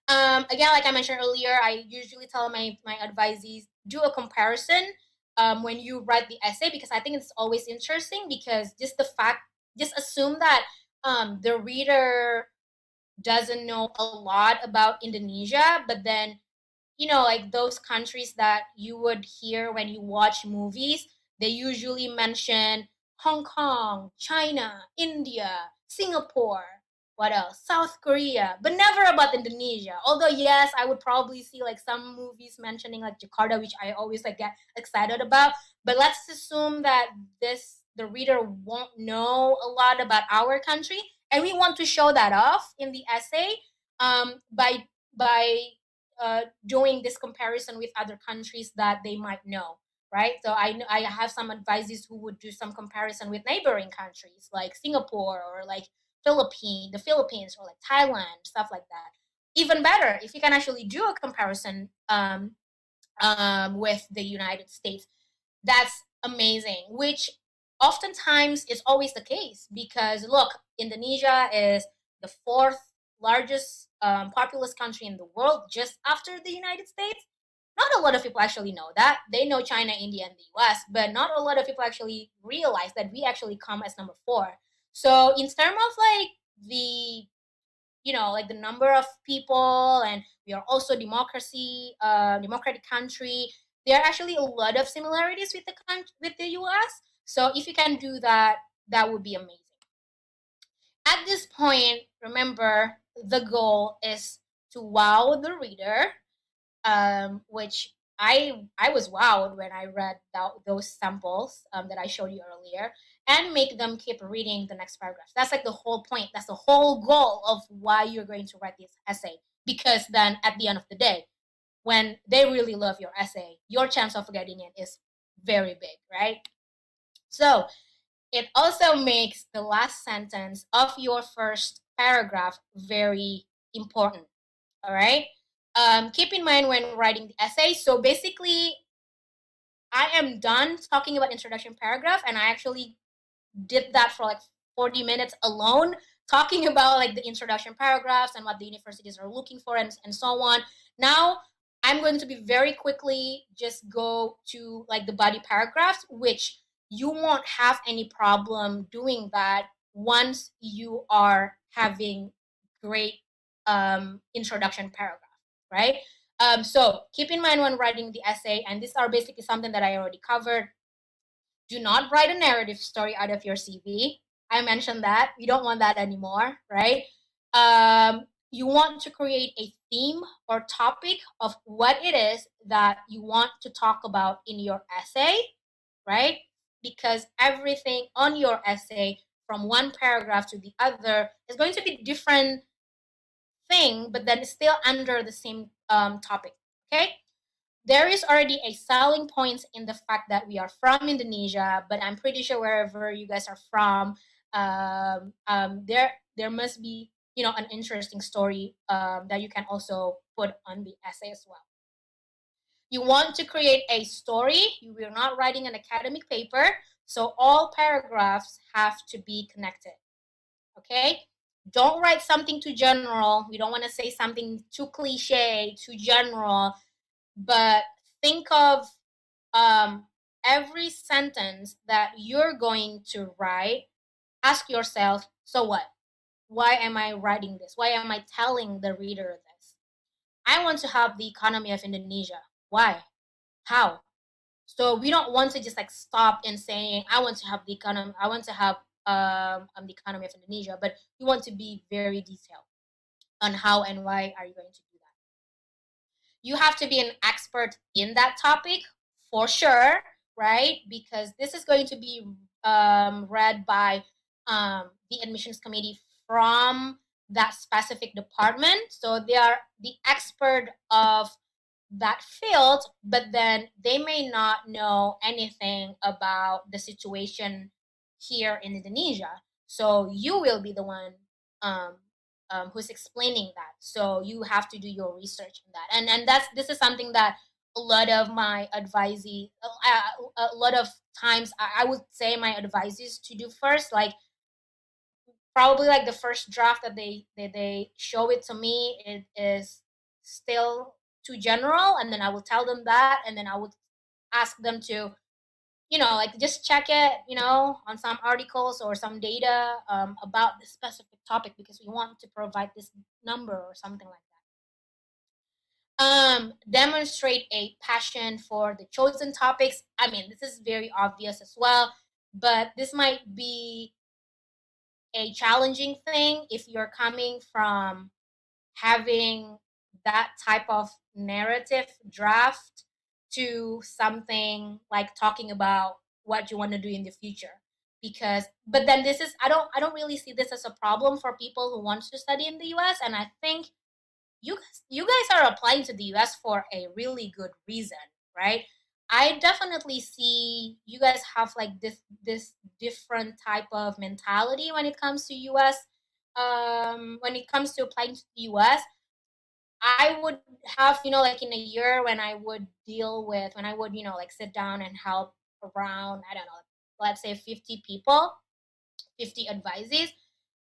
Again, like I mentioned earlier, I usually tell my advisees do a comparison when you write the essay, because I think it's always interesting, because just assume that the reader doesn't know a lot about Indonesia, but then like those countries that you would hear when you watch movies, they usually mention Hong Kong, China, India, Singapore, what else? South Korea, but never about Indonesia. Although yes, I would probably see like some movies mentioning like Jakarta, which I always like get excited about. But let's assume that the reader won't know a lot about our country, and we want to show that off in the essay by doing this comparison with other countries that they might know, right? So I have some advisors who would do some comparison with neighboring countries like Singapore, or like the Philippines, or like Thailand, stuff like that. Even better if you can actually do a comparison with the United States. That's amazing, which oftentimes is always the case, because look, Indonesia is the fourth largest populous country in the world, just after the United States. Not a lot of people actually know that. They know China, India, and the US, but not a lot of people actually realize that we actually come as number four. So in terms of like the like the number of people, and we are also democratic country, there are actually a lot of similarities with the US. So if you can do that, that would be amazing. At this point, remember, the goal is to wow the reader, which I was wowed when I read those samples that I showed you earlier, and make them keep reading the next paragraph. That's like the whole point. That's the whole goal of why you're going to write this essay. Because then at the end of the day, when they really love your essay, your chance of getting it is very big, right? So it also makes the last sentence of your first paragraph very important. All right. Keep in mind when writing the essay. So basically, I am done talking about introduction paragraph, and I actually did that for like 40 minutes alone, talking about like the introduction paragraphs and what the universities are looking for, and so on. Now I'm going to be very quickly just go to like the body paragraphs, which you won't have any problem doing that once you are having great introduction paragraph, right? So keep in mind when writing the essay, and these are basically something that I already covered. Do not write a narrative story out of your CV. I mentioned that. We don't want that anymore, right? You want to create a theme or topic of what it is that you want to talk about in your essay, right? Because everything on your essay, from one paragraph to the other, is going to be different thing, but then still under the same topic, okay? There is already a selling point in the fact that we are from Indonesia, but I'm pretty sure wherever you guys are from, there must be an interesting story that you can also put on the essay as well. You want to create a story. You are not writing an academic paper, so all paragraphs have to be connected. Okay? Don't write something too general. We don't want to say something too cliche, too general, but think of every sentence that you're going to write. Ask yourself, so what? Why am I writing this? Why am I telling the reader this? I want to help the economy of Indonesia. Why? How? So we don't want to just like stop in saying I want to have the economy. I want to have the economy of Indonesia, but we want to be very detailed on how and why are you going to do that. You have to be an expert in that topic for sure, right? Because this is going to be read by the admissions committee from that specific department. So they are the expert of that field, but then they may not know anything about the situation here in Indonesia. So you will be the one um, who's explaining that. So you have to do your research on that, and this is something that a lot of my advisee, a lot of times I would say my advisees to do first, like probably like the first draft that they show it to me, it is still too general, and then I will tell them that, and then I would ask them to, like just check it, on some articles or some data about this specific topic, because we want to provide this number or something like that. Demonstrate a passion for the chosen topics. I mean, this is very obvious as well, but this might be a challenging thing if you're coming from having that type of narrative draft to something like talking about what you want to do in the future. Because but then this is, I don't really see this as a problem for people who want to study in the US, and I think you guys are applying to the US for a really good reason, right? I definitely see you guys have like this different type of mentality when it comes to US. When it comes to applying to the US, I would have, like in a year, when I would like sit down and help around, I don't know, let's say 50 people, 50 advisees,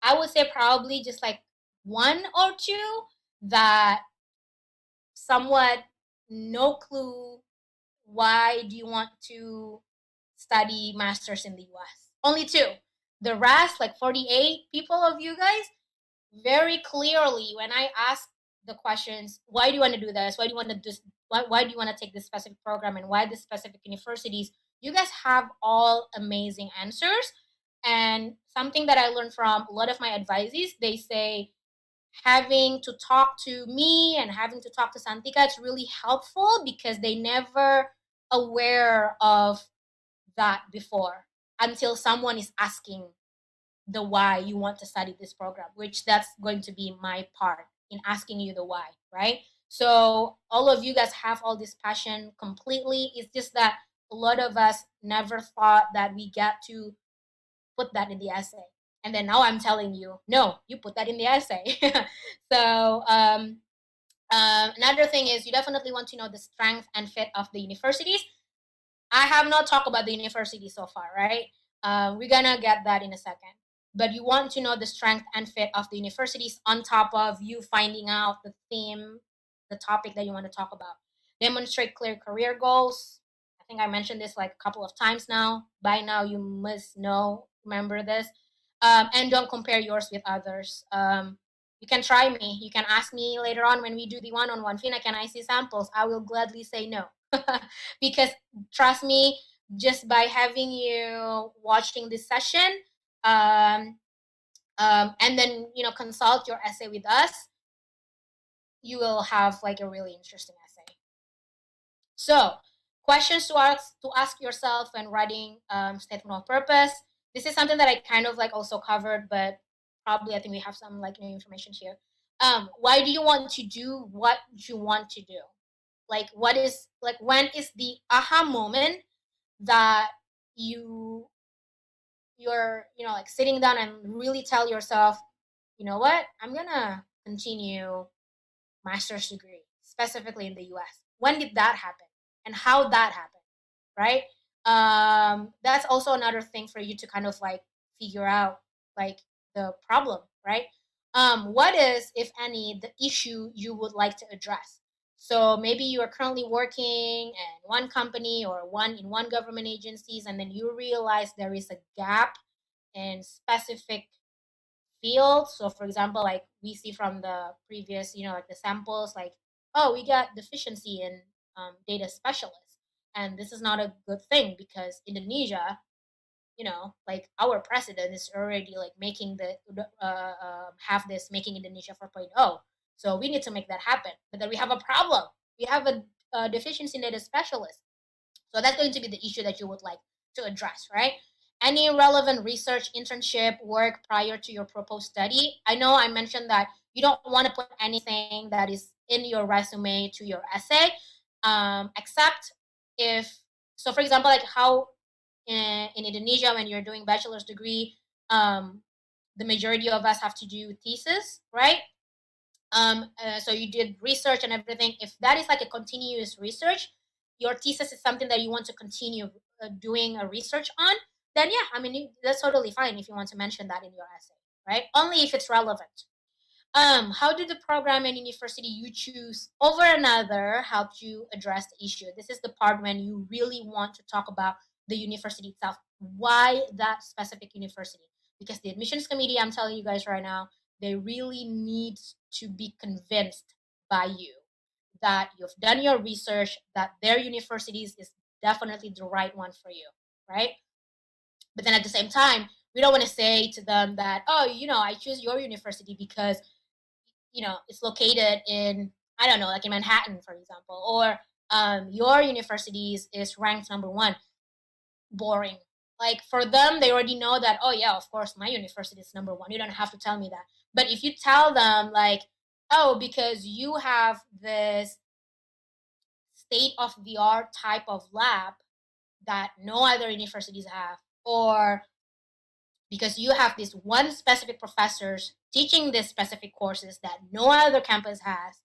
I would say probably just like one or two that somewhat no clue why do you want to study masters in the US. Only two. The rest, like 48 people of you guys, very clearly, when I ask the questions, why do you want to do this? Why do you want to do this? Why do you want to take this specific program, and why this specific universities? You guys have all amazing answers. And something that I learned from a lot of my advisees, they say having to talk to me and having to talk to Santika, it's really helpful because they never aware of that before until someone is asking the why you want to study this program, which that's going to be my part in asking you the why, right? So all of you guys have all this passion completely. It's just that a lot of us never thought that we get to put that in the essay. And then now I'm telling you, no, you put that in the essay. So another thing is, you definitely want to know the strength and fit of the universities. I have not talked about the university so far, right? We're gonna get that in a second. But you want to know the strength and fit of the universities on top of you finding out the theme, the topic that you want to talk about. Demonstrate clear career goals. I think I mentioned this like a couple of times now. By now, you must remember this. And don't compare yours with others. You can try me. You can ask me later on when we do the one-on-one. Fina, can I see samples? I will gladly say no. Because trust me, just by having you watching this session, and then consult your essay with us, you will have like a really interesting essay. So questions to ask yourself when writing statement of purpose. This is something that I kind of like also covered, but probably I think we have some like new information here. Why do you want to do what you want to do? Like when is the aha moment that you're like sitting down and really tell yourself, you know what, I'm gonna continue master's degree specifically in the US. When did that happen, and how that happened, right? That's also another thing for you to kind of like figure out, like the problem, right? What is, if any, the issue you would like to address? So maybe you are currently working in one company or in one government agencies, and then you realize there is a gap in specific fields. So for example, like we see from the previous, like the samples, like, oh, we got deficiency in data specialists. And this is not a good thing, because Indonesia, like our president is already like making have this making Indonesia 4.0. So we need to make that happen. But then we have a problem. We have a deficiency in data specialists. So that's going to be the issue that you would like to address, right? Any relevant research internship work prior to your proposed study. I know I mentioned that you don't want to put anything that is in your resume to your essay, except if, so for example, like how in Indonesia, when you're doing bachelor's degree, the majority of us have to do thesis, right? So you did research and everything. If that is like a continuous research, your thesis is something that you want to continue doing a research on, then yeah, I mean, that's totally fine if you want to mention that in your essay, right? Only if it's relevant. How do the program and university you choose over another help you address the issue? This is the part when you really want to talk about the university itself. Why that specific university? Because the admissions committee, I'm telling you guys right now, they really need to be convinced by you that you've done your research, that their universities is definitely the right one for you, right? But then at the same time, we don't want to say to them that, oh, I choose your university because it's located in, I don't know, like in Manhattan, for example, or your university is ranked number one. Boring. Like for them, they already know that, oh yeah, of course my university is number one. You don't have to tell me that. But if you tell them like, oh, because you have this state of the art type of lab that no other universities have, or because you have this one specific professors teaching this specific courses that no other campus has,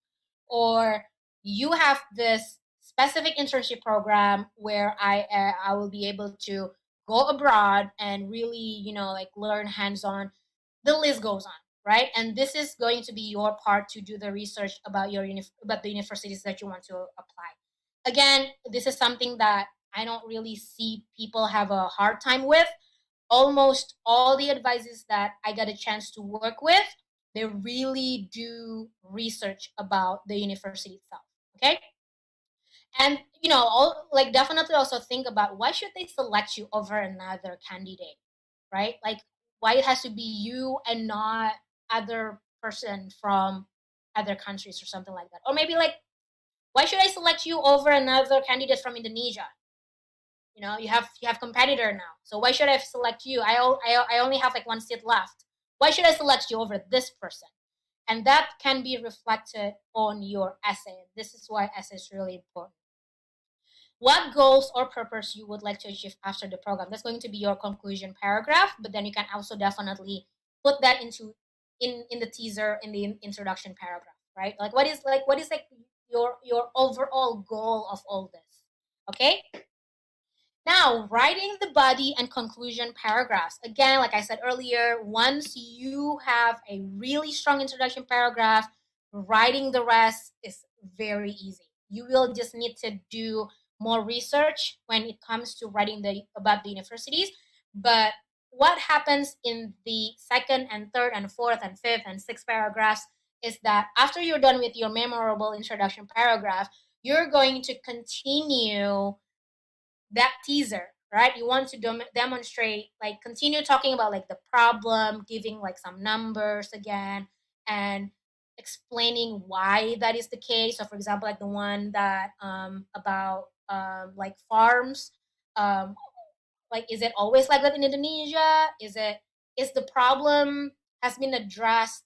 or you have this specific internship program where I will be able to go abroad and really like learn hands-on. The list goes on, right? And this is going to be your part to do the research about about the universities that you want to apply. Again, this is something that I don't really see people have a hard time with. Almost all the advisors that I got a chance to work with, they really do research about the university itself. Okay. And like definitely also think about why should they select you over another candidate, right? Like why it has to be you and not other person from other countries or something like that. Or maybe like, why should I select you over another candidate from Indonesia? You have competitor now, so why should I select you? I only have like one seat left. Why should I select you over this person? And that can be reflected on your essay. This is why essay is really important. What goals or purpose you would like to achieve after the program? That's going to be your conclusion paragraph, but then you can also definitely put that into in the teaser, in the introduction paragraph, right? Like what is like your overall goal of all this? Okay. Now, writing the body and conclusion paragraphs. Again, like I said earlier, once you have a really strong introduction paragraph, writing the rest is very easy. You will just need to do more research when it comes to writing about the universities. But what happens in the second and third and fourth and fifth and sixth paragraphs is that after you're done with your memorable introduction paragraph, you're going to continue that teaser, right? You want to demonstrate, like continue talking about like the problem, giving like some numbers again, and explaining why that is the case. So for example, like the one that about like farms, like is it always like that in Indonesia? Is the problem has been addressed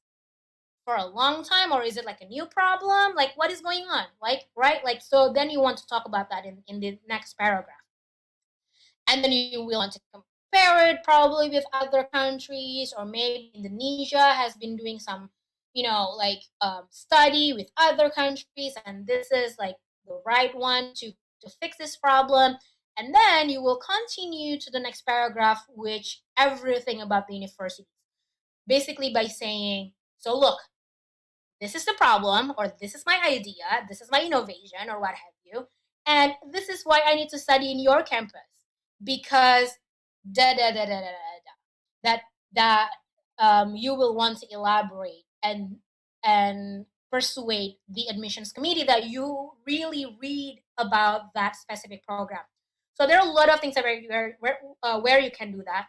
for a long time, or is it like a new problem? Like what is going on, like, right? Like, so then you want to talk about that in the next paragraph. And then you will want to compare it probably with other countries, or maybe Indonesia has been doing some like study with other countries, and this is like the right one to fix this problem. And then you will continue to the next paragraph, which everything about the universities, basically by saying, so look, this is the problem, or this is my idea, this is my innovation, or what have you, and this is why I need to study in your campus, because da da da da da da, that you will want to elaborate and persuade the admissions committee that you really read about that specific program. So there are a lot of things that where you can do that.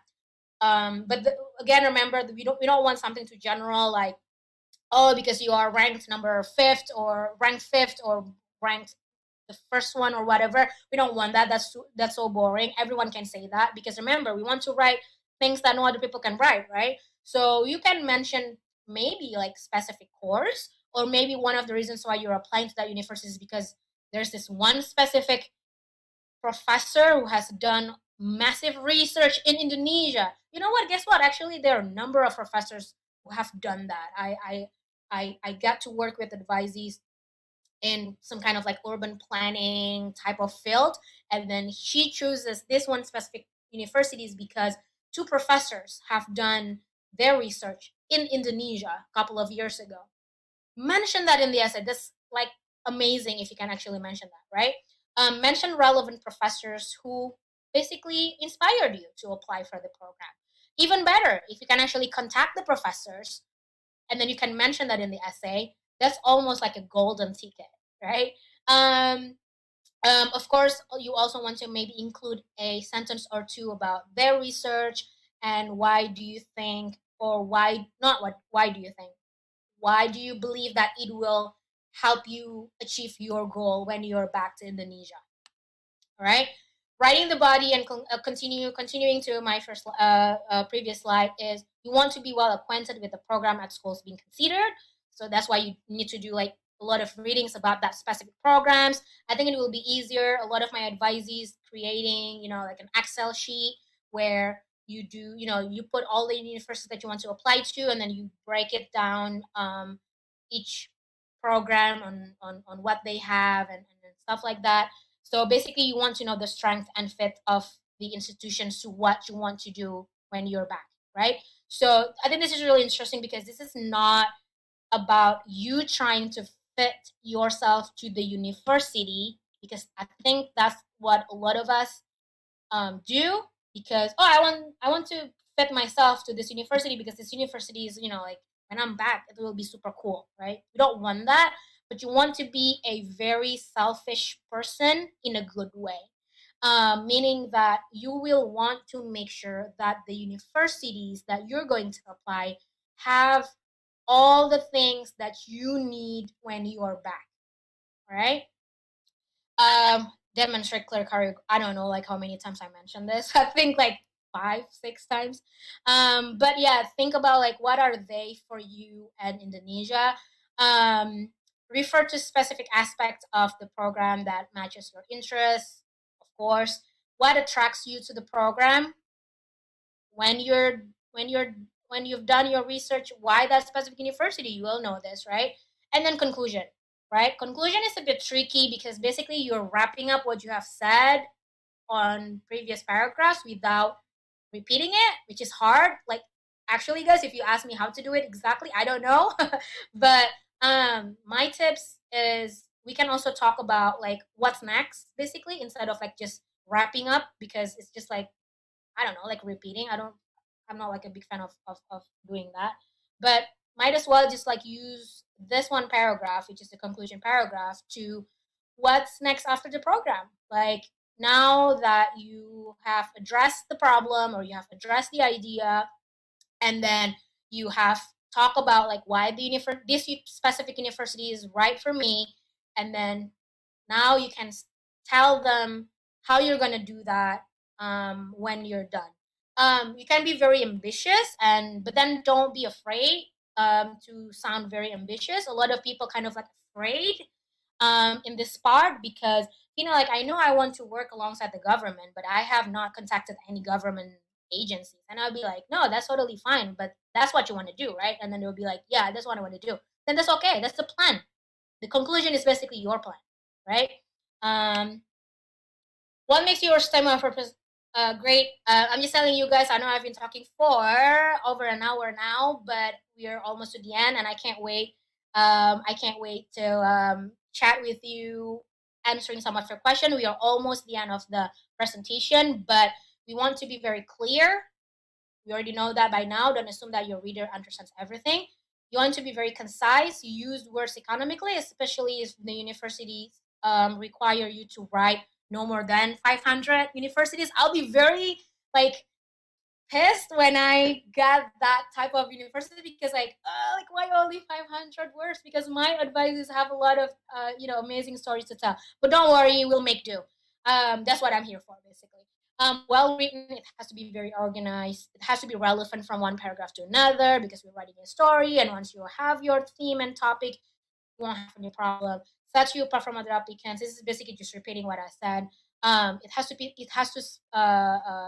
Again, remember, we don't want something too general, like, oh, because you are ranked number fifth or ranked the first one or whatever. We don't want that. That's so boring. Everyone can say that, because remember, we want to write things that no other people can write, right? So you can mention maybe like specific course, or maybe one of the reasons why you're applying to that university is because there's this one specific professor who has done massive research in Indonesia. You know what? Guess what? Actually, there are a number of professors who have done that. I got to work with advisees in some kind of like urban planning type of field, and then she chooses this one specific universities because two professors have done their research in Indonesia a couple of years ago. Mention that in the essay. That's like amazing if you can actually mention that, right? Mention relevant professors who basically inspired you to apply for the program. Even better, if you can actually contact the professors and then you can mention that in the essay, that's almost like a golden ticket, right? Um, of course, you also want to maybe include a sentence or two about their research and why do you think, or why not what, why do you think? Why do you believe that it will help you achieve your goal when you're back to Indonesia? All right. Writing the body and continuing to my first previous slide is you want to be well acquainted with the program at schools being considered. So that's why you need to do like a lot of readings about that specific programs. I think it will be easier. A lot of my advisees creating, like an Excel sheet where you do, you put all the universities that you want to apply to, and then you break it down, each program on what they have, and stuff like that. So basically, you want to know the strength and fit of the institutions to what you want to do when you're back, right? So I think this is really interesting because this is not about you trying to fit yourself to the university, because I think that's what a lot of us do, because I want to fit myself to this university because this university is, like, when I'm back it will be super cool, right? You don't want that, but you want to be a very selfish person in a good way, meaning that you will want to make sure that the universities that you're going to apply have all the things that you need when you are back, right? Demonstrate clear career. I don't know like how many times I mentioned this. I think like 5, 6 times. But yeah, think about like what are they for you and Indonesia. Refer to specific aspects of the program that matches your interests, of course. What attracts you to the program? when you're when you've done your research, why that specific university, you will know this, right? And then conclusion, right? Conclusion is a bit tricky because basically you're wrapping up what you have said on previous paragraphs without repeating it, which is hard. Like, actually, guys, if you ask me how to do it exactly, I don't know. But my tips is we can also talk about like what's next, basically, instead of like just wrapping up, because it's just like, I don't know, like repeating. I'm not like a big fan of doing that. But might as well just like use this one paragraph, which is the conclusion paragraph, to what's next after the program. Like, now that you have addressed the problem or you have addressed the idea, and then you have talk about like why this specific university is right for me, and then now you can tell them how you're going to do that, when you're done. You can be very ambitious, but then don't be afraid, to sound very ambitious. A lot of people kind of like afraid, in this part, because like, I know I want to work alongside the government, but I have not contacted any government agencies, and I'll be like, no, that's totally fine, but that's what you want to do, right? And then they'll be like, yeah, that's what I want to do. Then that's okay, that's the plan. The conclusion is basically your plan, right? um, what makes your STEM purpose great? I'm just telling you guys, I know I've been talking for over an hour now, but we're almost to the end, and I can't wait. I can't wait to chat with you, answering some of your questions. We are almost the end of the presentation, but we want to be very clear. We already know that by now. Don't assume that your reader understands everything. You want to be very concise. You use words economically, especially if the universities require you to write no more than 500 universities. I'll be very like pissed when I got that type of university, because like why only 500 words? Because my advisors have a lot of amazing stories to tell. But don't worry, we'll make do. That's what I'm here for, basically. Well written, it has to be very organized. It has to be relevant from one paragraph to another, because we're writing a story, and once you have your theme and topic, you won't have any problem. Set you apart from other applicants. This is basically just repeating what I said. It has to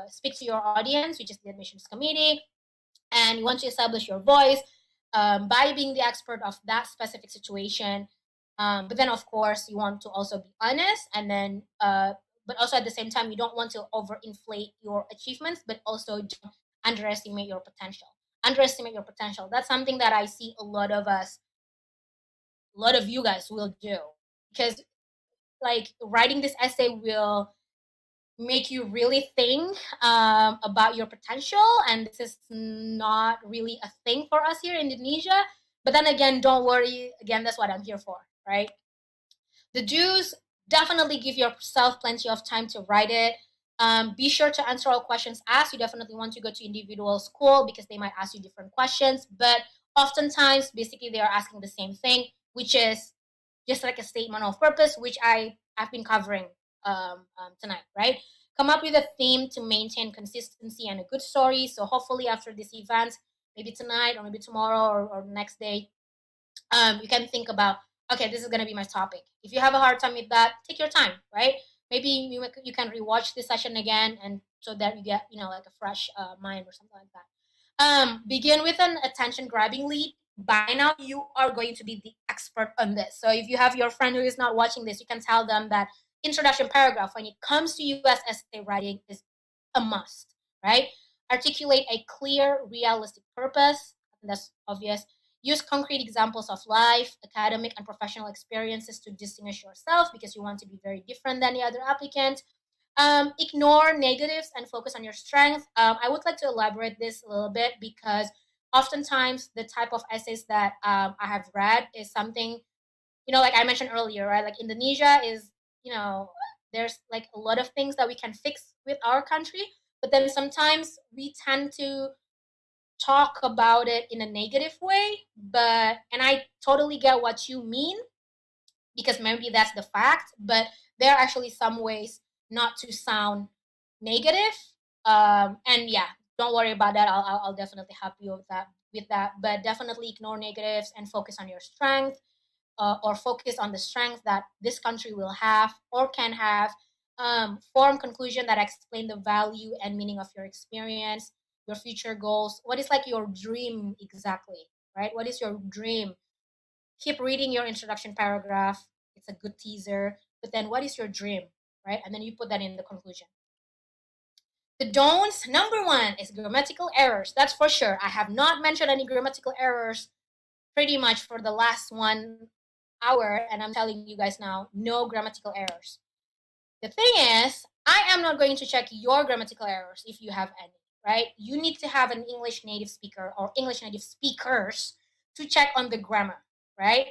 speak to your audience, which is the admissions committee, and you want to establish your voice, by being the expert of that specific situation. But then, of course, you want to also be honest, and then but also at the same time, you don't want to overinflate your achievements, but also don't underestimate your potential. underestimate your potential. That's something that I see a lot of us, a lot of you guys will do, because like writing this essay will make you really think about your potential, and this is not really a thing for us here in Indonesia. But then again, don't worry, again, that's what I'm here for, right? The do's: definitely give yourself plenty of time to write it. Be sure to answer all questions asked. You definitely want to go to individual school because they might ask you different questions, but oftentimes, basically, they are asking the same thing, which is just like a statement of purpose, which I've been covering tonight, right? Come up with a theme to maintain consistency and a good story. So hopefully, after this event, maybe tonight or maybe tomorrow or next day, you can think about, okay, this is going to be my topic. If you have a hard time with that, take your time, right? Maybe you can rewatch this session again, and so that you get, like a fresh mind or something like that. Begin with an attention grabbing lead. By now you are going to be the expert on this, so if you have your friend who is not watching this, you can tell them that introduction paragraph when it comes to US essay writing is a must, right? Articulate a clear, realistic purpose. That's obvious. Use concrete examples of life, academic, and professional experiences to distinguish yourself because you want to be very different than the other applicant. Ignore negatives and focus on your strength. I would like to elaborate this a little bit because oftentimes the type of essays that I have read is something, like I mentioned earlier, right? Like Indonesia is, there's like a lot of things that we can fix with our country, but then sometimes we tend to talk about it in a negative way. And I totally get what you mean, because maybe that's the fact, but there are actually some ways not to sound negative. And yeah, don't worry about that. I'll definitely help you with that, but definitely ignore negatives and focus on your strength, or focus on the strength that this country will have or can have. Form conclusion that explain the value and meaning of your experience, your future goals. What is like your dream exactly, right? What is your dream? Keep reading your introduction paragraph. It's a good teaser. But then what is your dream, right? And then you put that in the conclusion. The don'ts: number one is grammatical errors. That's for sure. I have not mentioned any grammatical errors pretty much for the last 1 hour, and I'm telling you guys now, no grammatical errors. The thing is, I am not going to check your grammatical errors if you have any, right? You need to have an English native speaker or English native speakers to check on the grammar, right?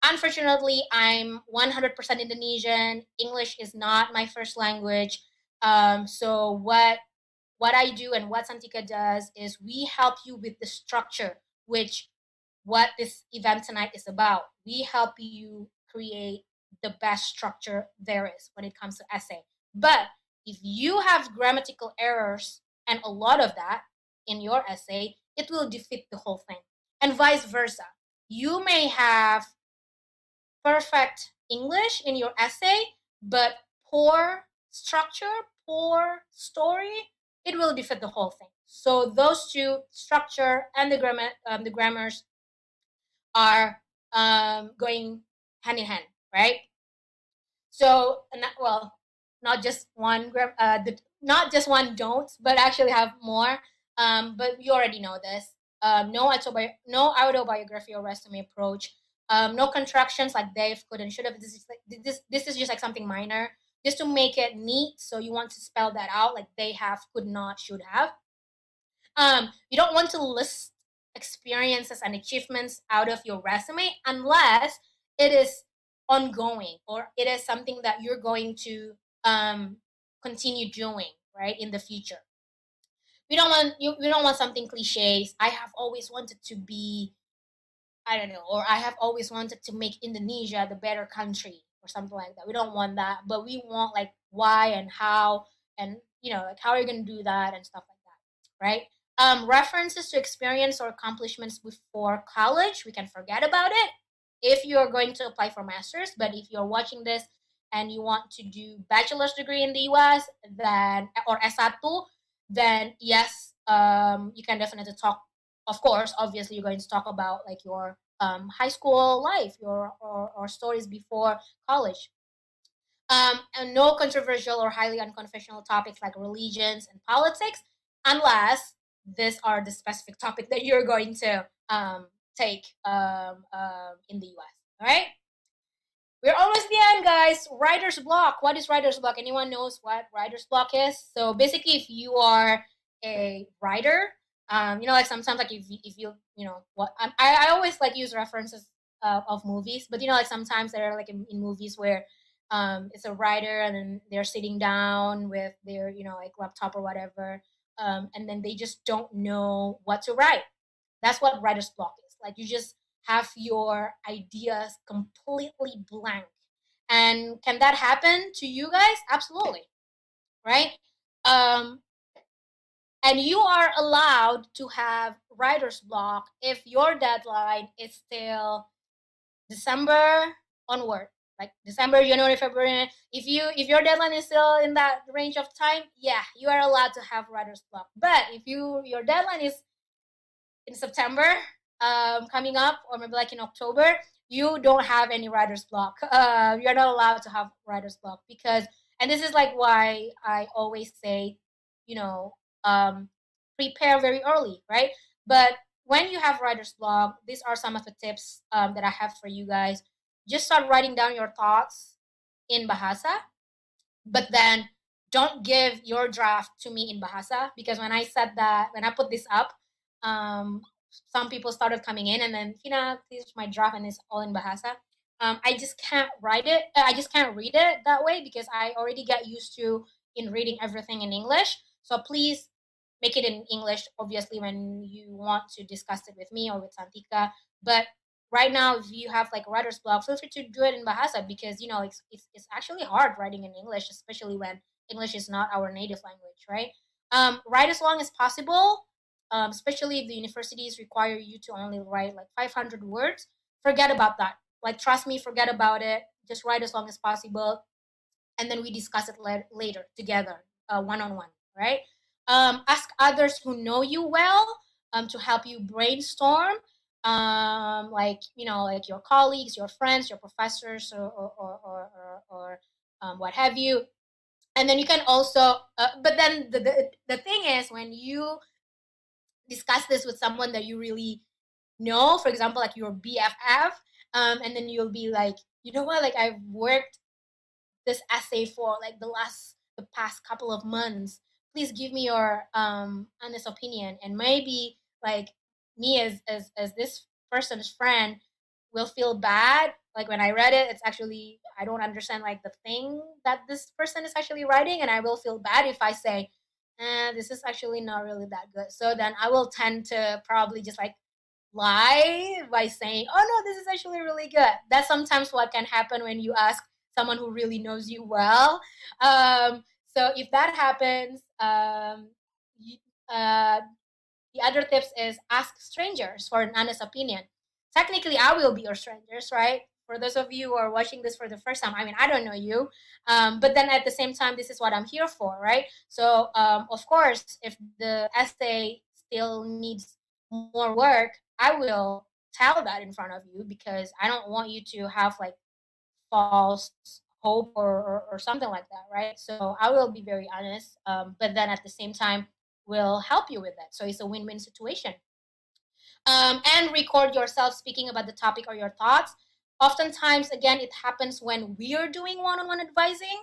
Unfortunately, I'm 100% Indonesian. English is not my first language. So what I do and what Santika does is we help you with the structure, which what this event tonight is about. We help you create the best structure there is when it comes to essay. But if you have grammatical errors and a lot of that in your essay, it will defeat the whole thing. And vice versa. You may have perfect English in your essay, but poor structure, poor story, it will defeat the whole thing. So those two, structure and the grammars, are going hand in hand, right? So, well, not just one, not just one don't, but actually have more. But you already know this. No autobiography or resume approach. No contractions like Dave could and should have. This is just like something minor, just to make it neat. So you want to spell that out, like they have, could not, should have. You don't want to list experiences and achievements out of your resume unless it is ongoing or it is something that you're going to continue doing, right, in the future. We don't want something cliches. I have always wanted to be, I don't know, or I have always wanted to make Indonesia the better country or something like that. We don't want that, but we want like why and how, and like how are you going to do that and stuff like that, right? References to experience or accomplishments before college, we can forget about it if you're going to apply for masters. But if you're watching this and you want to do bachelor's degree in the US, then or S1, then yes, you can definitely talk. Of course, obviously, you're going to talk about like your high school life, or stories before college. And no controversial or highly unconventional topics like religions and politics, unless these are the specific topic that you're going to take in the US. All right. We're almost the end, guys. Writer's block. What is writer's block? Anyone knows what writer's block is? So basically, if you are a writer, like sometimes like if you know what I always like use references of movies, but like sometimes there are like in movies where it's a writer and then they're sitting down with their like laptop or whatever, and then they just don't know what to write. That's what writer's block is. Like you just have your ideas completely blank. And can that happen to you guys? Absolutely. Right? Um, and you are allowed to have writer's block if your deadline is still December onward. Like December, January, February. If your deadline is still in that range of time, yeah, you are allowed to have writer's block. But if your deadline is in September coming up, or maybe like in October, you don't have any writer's block. You're not allowed to have writer's block because, and this is like why I always say, you know, um, prepare very early, right? But when you have writer's block, these are some of the tips that I have for you guys. Just start writing down your thoughts in Bahasa, but then don't give your draft to me in Bahasa, because when I put this up, um, some people started coming in and then, this is my draft and it's all in Bahasa. I just can't write it. I just can't read it that way because I already get used to in reading everything in English. So please make it in English, obviously, when you want to discuss it with me or with Santika. But right now, if you have like writer's block, feel free to do it in Bahasa because it's actually hard writing in English, especially when English is not our native language, right? Write as long as possible, especially if the universities require you to only write like 500 words. Forget about that. Like, trust me, forget about it. Just write as long as possible, and then we discuss it later together, one on one, right? Ask others who know you well to help you brainstorm, like your colleagues, your friends, your professors, or what have you. And then you can also, but then the thing is, when you discuss this with someone that you really know, for example, like your BFF, and then you'll be like, you know what, like I've worked this essay for like the past couple of months. Please give me your honest opinion, and maybe like me as this person's friend will feel bad. Like when I read it, it's actually I don't understand like the thing that this person is actually writing, and I will feel bad if I say, this is actually not really that good. So then I will tend to probably just like lie by saying, "Oh no, this is actually really good." That's sometimes what can happen when you ask someone who really knows you well. So if that happens, you, uh, the other tips is ask strangers for an honest opinion. Technically, I will be your strangers, right? For those of you who are watching this for the first time, I mean, I don't know you, but then at the same time, this is what I'm here for, right? So, of course, if the essay still needs more work, I will tell that in front of you because I don't want you to have like false hope or something like that, right? So I will be very honest, but then at the same time, will help you with that. So it's a win-win situation. And record yourself speaking about the topic or your thoughts. Oftentimes, again, it happens when we are doing one-on-one advising.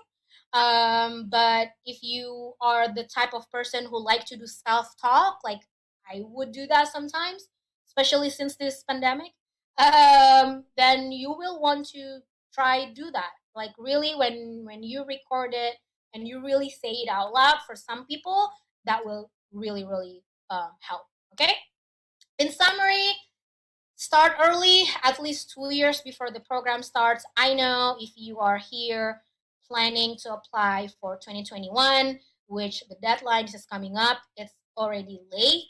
But if you are the type of person who like to do self-talk, like I would do that sometimes, especially since this pandemic, then you will want to try do that. Like really, when you record it and you really say it out loud, for some people, that will really help. Okay. In summary, start early, at least 2 years before the program starts. I know if you are here planning to apply for 2021, which the deadline is coming up, it's already late,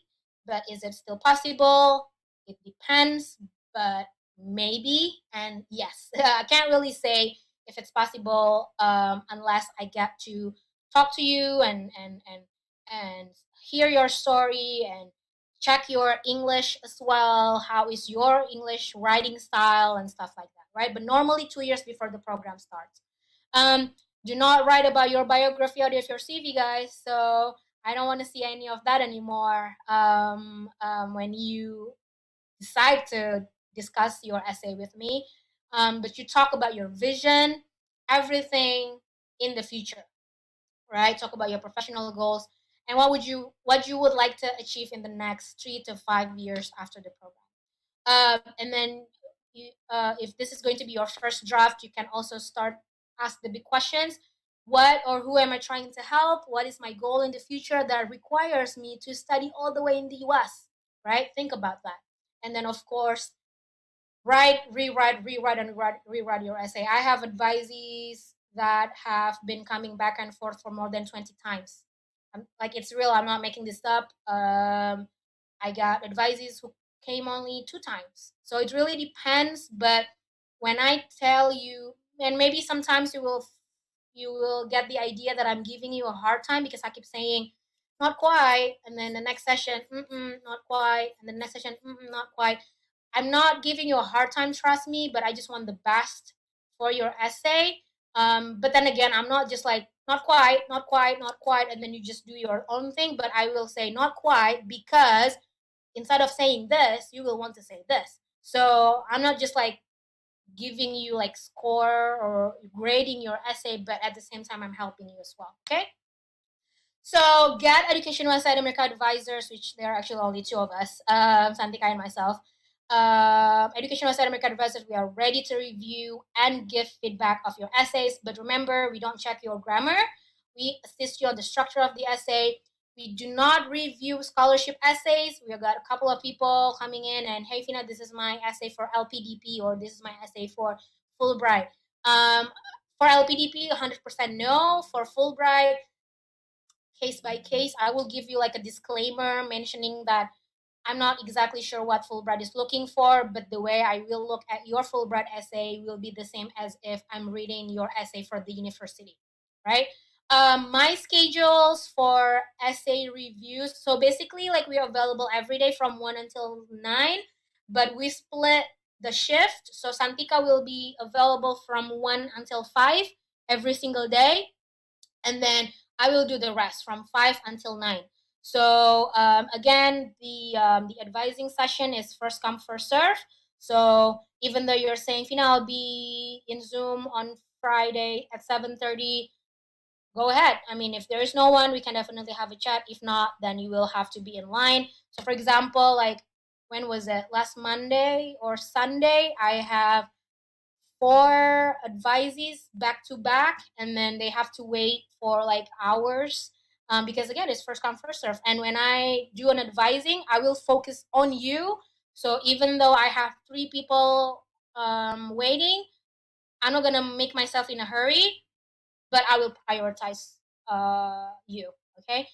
but is it still possible? It depends, but maybe. And yes, I can't really say if it's possible unless I get to talk to you and hear your story and check your English as well. How is your English writing style and stuff like that, right? But normally 2 years before the program starts. Do not write about your biography out of your CV, guys. So I don't want to see any of that anymore. When you decide to discuss your essay with me, but you talk about your vision, everything in the future, right? Talk about your professional goals and what you would like to achieve in the next 3 to 5 years after the program. And then if this is going to be your first draft, you can also start ask the big questions. What or who am I trying to help? What is my goal in the future that requires me to study all the way in the US, right? Think about that. And then, of course, write, rewrite, and rewrite your essay. I have advisees that have been coming back and forth for more than 20 times. Like, it's real. I'm not making this up. I got advisees who came only 2 times. So it really depends. But when I tell you, and maybe sometimes you will get the idea that I'm giving you a hard time because I keep saying not quite, and then the next session, not quite, and the next session, not quite. I'm not giving you a hard time, trust me, but I just want the best for your essay. But then again, I'm not just like, not quite, not quite, not quite, and then you just do your own thing. But I will say not quite because instead of saying this, you will want to say this. So I'm not just like giving you like score or grading your essay, but at the same time, I'm helping you as well. Okay. So get EducationUSA America advisors, which there are actually only two of us, Santika and myself. EducationUSA America advisors, we are ready to review and give feedback of your essays. But remember, we don't check your grammar. We assist you on the structure of the essay. We do not review scholarship essays. We have got a couple of people coming in and, hey, Fina, this is my essay for LPDP, or this is my essay for Fulbright. For LPDP, 100% no. For Fulbright, case by case. I will give you like a disclaimer mentioning that I'm not exactly sure what Fulbright is looking for, but the way I will look at your Fulbright essay will be the same as if I'm reading your essay for the university, right? My schedules for essay reviews. So basically, like, we are available every day from 1 until 9, but we split the shift. So Santika will be available from 1 until 5 every single day, and then I will do the rest from 5 until 9. So again, the advising session is first come first serve. So even though you're saying, Fina, I'll be in Zoom on Friday at 7:30, go ahead. I mean, if there is no one, we can definitely have a chat. If not, then you will have to be in line. So for example, like, when was it? Last Monday or Sunday, I have 4 advisees back to back, and then they have to wait for like hours, because again, it's first come first serve. And when I do an advising, I will focus on you. So even though I have 3 people waiting, I'm not gonna make myself in a hurry, but I will prioritize you. Okay.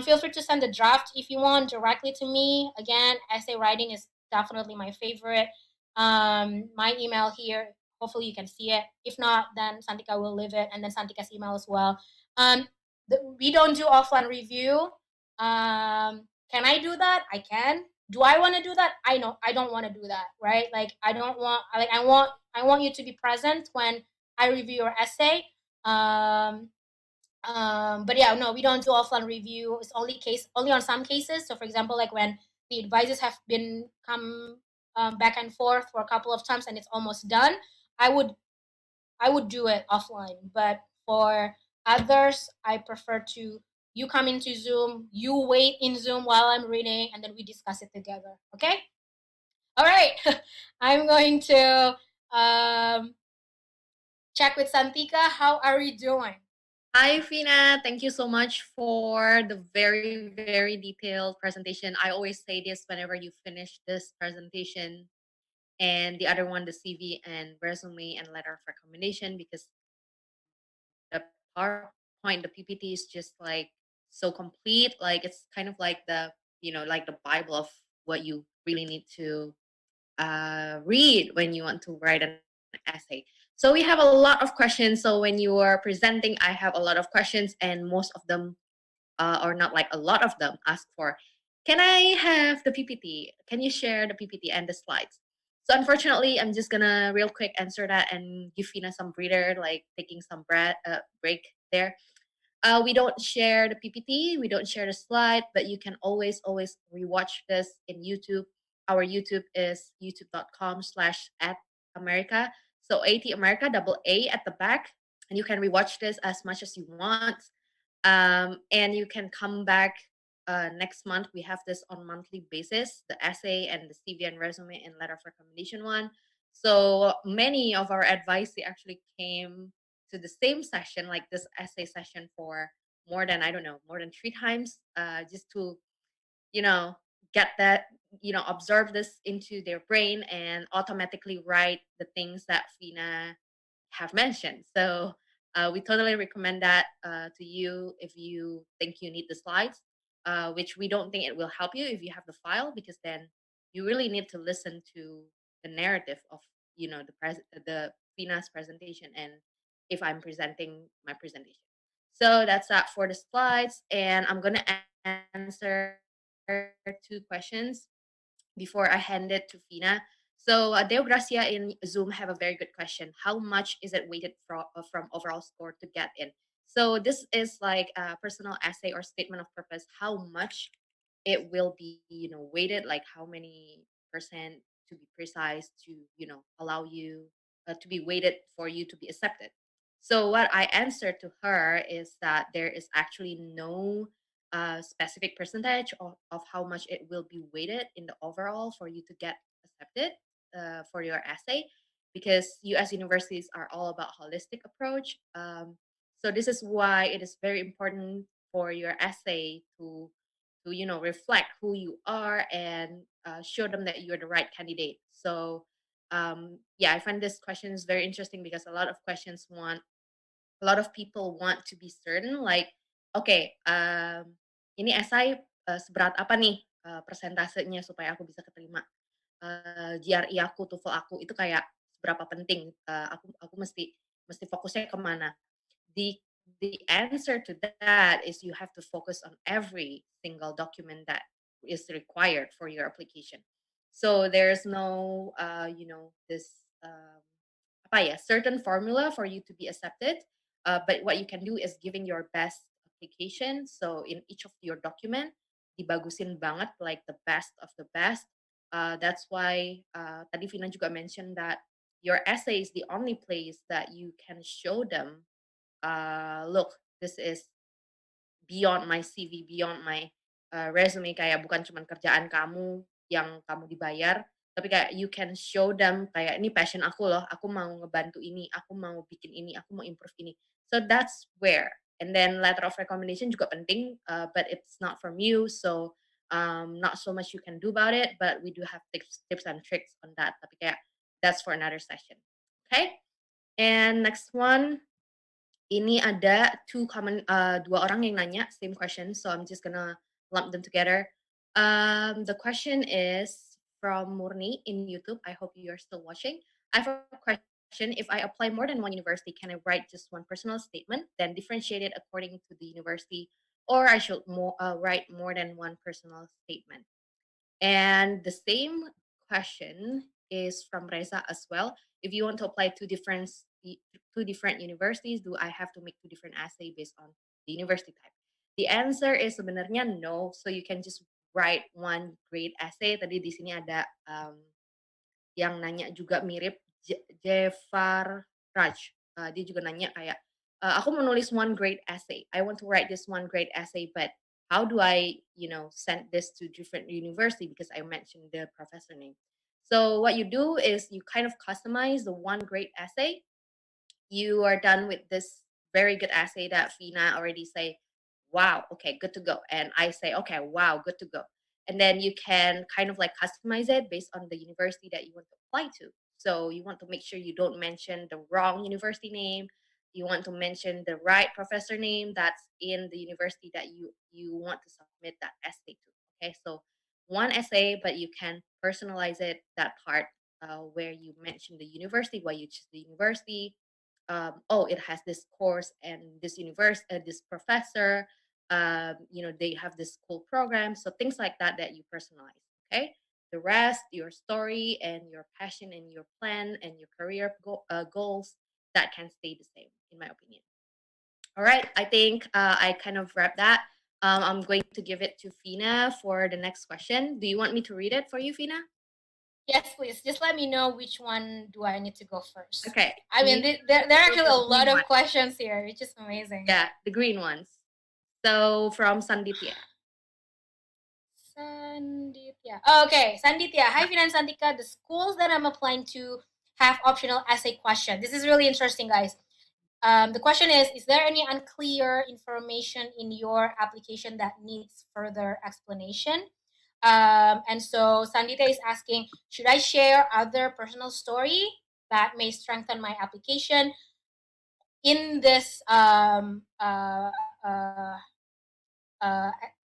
Feel free to send the draft if you want directly to me. Again, essay writing is definitely my favorite. My email here. Hopefully you can see it. If not, then Santika will leave it, and then Santika's email as well. We don't do offline review. Can I do that? I can. Do I want to do that? I know I don't want to do that. Right? Like, I don't want. Like, I want you to be present when I review your essay. But yeah, no, we don't do offline review. It's only on some cases. So for example, like when the advisors have been come back and forth for a couple of times and it's almost done, I would do it offline. But for others, I prefer to, you come into Zoom, you wait in Zoom while I'm reading, and then we discuss it together. Okay. All right. I'm going to check with Santika. How are you doing? Hi, Fina. Thank you so much for the very, very detailed presentation. I always say this whenever you finish this presentation, and the other one, the CV and resume and letter of recommendation, because the PowerPoint, the PPT is just like so complete. Like, it's kind of like like the Bible of what you really need to read when you want to write an essay. So we have a lot of questions. So when you are presenting, I have a lot of questions, and most of them, or not like a lot of them, ask for, can I have the PPT? Can you share the PPT and the slides? So unfortunately, I'm just gonna real quick answer that and give Fina some breather, like taking some breath, break there. We don't share the PPT, we don't share the slide, but you can always rewatch this in YouTube. Our YouTube is youtube.com/at America. So AT America, double A at the back. And you can rewatch this as much as you want. And you can come back next month. We have this on monthly basis, the essay and the CV and resume and letter of recommendation one. So many of our advice actually came to the same session, like this essay session, for more than, I don't know, more than 3 times, just to, you know, get that, observe this into their brain and automatically write the things that Fina have mentioned. So we totally recommend that to you if you think you need the slides, which we don't think it will help you if you have the file, because then you really need to listen to the narrative of, the Fina's presentation, and if I'm presenting my presentation. So that's that for the slides, and I'm gonna answer 2 questions before I hand it to Fina. So Deo Gracia in Zoom have a very good question. How much is it weighted from overall score to get in? So this is like a personal essay or statement of purpose. How much it will be, weighted, like how many percent, to be precise, to, allow you to be weighted for you to be accepted. So what I answered to her is that there is actually no specific percentage of how much it will be weighted in the overall for you to get accepted for your essay, because US universities are all about holistic approach. So this is why it is very important for your essay to reflect who you are and show them that you're the right candidate. So yeah, I find this question is very interesting because a lot of people want to be certain, like, okay, ini esai seberat apa nih persentasenya supaya aku bisa keterima, GRE aku, TOEFL aku itu kayak seberapa penting, aku mesti fokusnya kemana. The answer to that is you have to focus on every single document that is required for your application. So there's no this apa ya, certain formula for you to be accepted, but what you can do is giving your best application. So in each of your document dibagusin banget, like the best of the best. That's why tadi Vina juga mentioned that your essay is the only place that you can show them, look, this is beyond my CV, beyond my resume, kayak bukan cuman kerjaan kamu yang kamu dibayar, tapi kayak you can show them kayak ini passion aku loh, aku mau ngebantu ini, aku mau bikin ini, aku mau improve ini. So that's where. And then letter of recommendation juga penting, but it's not from you, so not so much you can do about it, but we do have tips and tricks on that. Tapi kayak that's for another session. Okay? And next one, ini ada dua orang yang nanya same question, so I'm just gonna lump them together. The question is from Murni in YouTube. I hope you are still watching. I have a question. If I apply more than one university, can I write just one personal statement, then differentiate it according to the university, or I should write more than one personal statement? And the same question is from Reza as well. If you want to apply two different universities, do I have to make two different essay based on the university type? The answer is sebenarnya no. So you can just write one great essay. Tadi di sini ada yang nanya juga mirip, Jefar Raj. Dia juga nanya kayak, aku mau nulis one great essay. I want to write this one great essay, but how do I, send this to different university because I mentioned the professor name. So what you do is you kind of customize the one great essay. You are done with this very good essay that Fina already say, wow, okay, good to go. And I say, okay, wow, good to go. And then you can kind of like customize it based on the university that you want to apply to. So you want to make sure you don't mention the wrong university name. You want to mention the right professor name that's in the university that you want to submit that essay to. Okay, so one essay, but you can personalize it, that part where you mention the university, why you choose the university, oh, it has this course and this this professor, they have this cool program. So things like that that you personalize. Okay, the rest, your story and your passion and your plan and your career goals, that can stay the same, in my opinion. All right, I think I kind of wrapped that. I'm going to give it to Fina for the next question. Do you want me to read it for you, Fina? Yes, please. Just let me know which one do I need to go first. Okay. I mean, there are actually a The green lot of one. questions here, which is amazing. Yeah, the green ones. So from Sanditya. Sanditya. Oh, okay, Sanditya. Hi, Finan Santika. The schools that I'm applying to have optional essay question. This is really interesting, guys. The question is there any unclear information in your application that needs further explanation? And so Sandita is asking, should I share other personal story that may strengthen my application in this uh,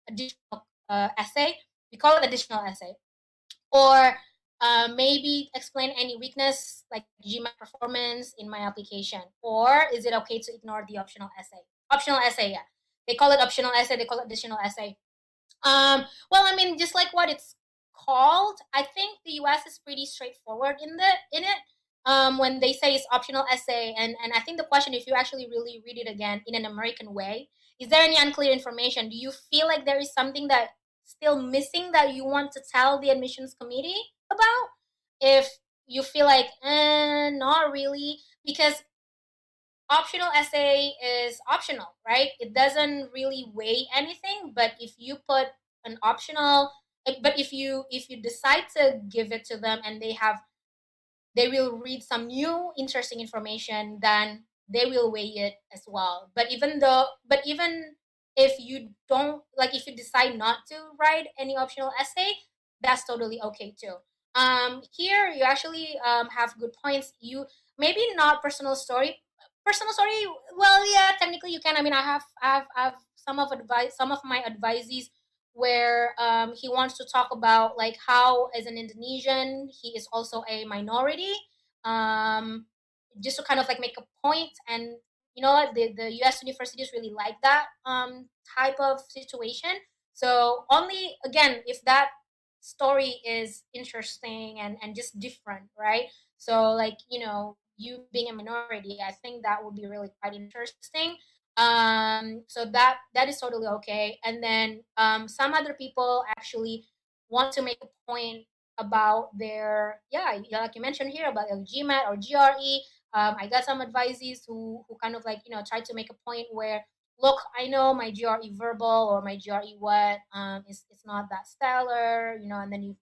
additional essay? We call it additional essay. Or maybe explain any weakness like GMAT performance in my application. Or is it okay to ignore the optional essay? Optional essay, yeah. They call it optional essay, they call it additional essay. Well, I mean, just like what it's called, I think the US is pretty straightforward in it. When they say it's optional essay, and I think the question, if you actually really read it again in an American way, is there any unclear information? Do you feel like there is something that still missing that you want to tell the admissions committee about? If you feel like, not really, because optional essay is optional, right? It doesn't really weigh anything, but if you put an optional, but if you decide to give it to them and they will read some new interesting information, then they will weigh it as well. But even if you don't like, if you decide not to write any optional essay, that's totally okay too. Here you actually have good points. You maybe not personal story. Well, yeah, technically you can. I mean, I have some of my advisees where he wants to talk about like how as an Indonesian he is also a minority, um, just to kind of like make a point. And you know what, the US universities really like that type of situation. So only again if that story is interesting and just different, right? So like, you being a minority, I think that would be really quite interesting. So that is totally okay. And then some other people actually want to make a point about their, yeah, like you mentioned here about GMAT or GRE. I got some advisees who kind of like, try to make a point where, look, I know my GRE verbal or my GRE what is it's not that stellar, and then you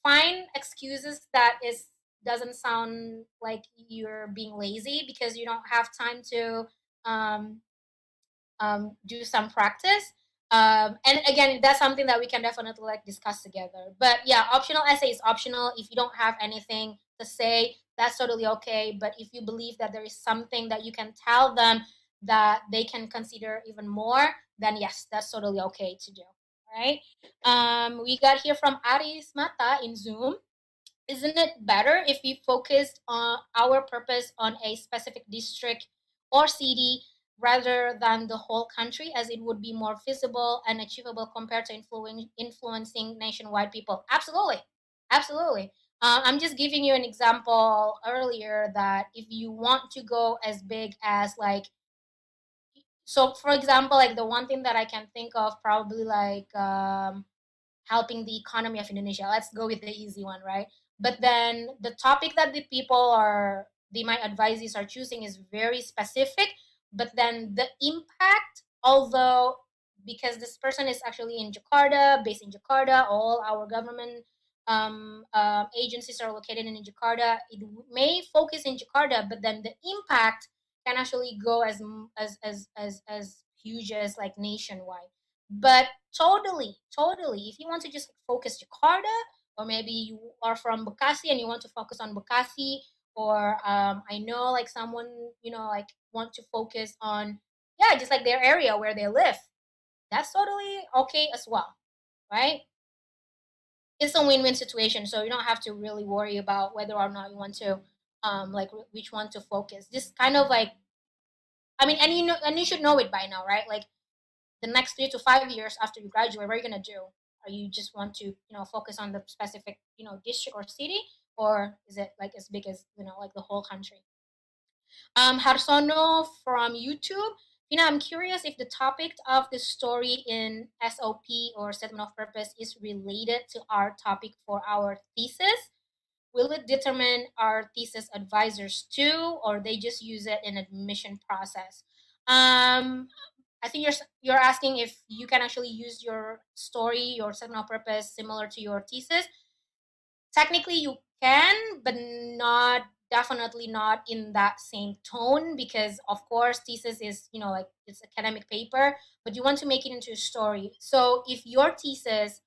find excuses that is doesn't sound like you're being lazy because you don't have time to um, do some practice. And again, that's something that we can definitely like discuss together. But yeah, optional essay is optional. If you don't have anything to say, that's totally okay. But if you believe that there is something that you can tell them that they can consider even more, then yes, that's totally okay to do. Right? We got here from Aris Mata in Zoom. Isn't it better if we focused on our purpose on a specific district or city rather than the whole country, as it would be more feasible and achievable compared to influencing nationwide people? Absolutely. Absolutely. I'm just giving you an example earlier that if you want to go as big as like, so for example, like the one thing that I can think of, probably like helping the economy of Indonesia. Let's go with the easy one, right? But then the topic that my advisees are choosing is very specific, but then the impact, although because this person is actually in Jakarta, based in Jakarta, all our government agencies are located in Jakarta. It may focus in Jakarta, but then the impact can actually go as huge as like nationwide. But totally, if you want to just focus Jakarta, or maybe you are from Bekasi and you want to focus on Bekasi, or I know like someone, like want to focus on, yeah, just like their area where they live, that's totally okay as well, right? It's a win-win situation, so you don't have to really worry about whether or not you want to like which one to focus. Just kind of like, I mean, and you should know it by now, right? Like the next 3 to 5 years after you graduate, what are you gonna do? Are you just want to, focus on the specific, district or city, or is it like as big as, like the whole country? Harsono from YouTube. Fina, I'm curious if the topic of the story in SOP or statement of purpose is related to our topic for our thesis. Will it determine our thesis advisors too, or they just use it in admission process? I think you're asking if you can actually use your story, your statement of purpose, similar to your thesis. Technically, you can, but not definitely not in that same tone, because of course thesis is, like, it's academic paper, but you want to make it into a story. So if your thesis,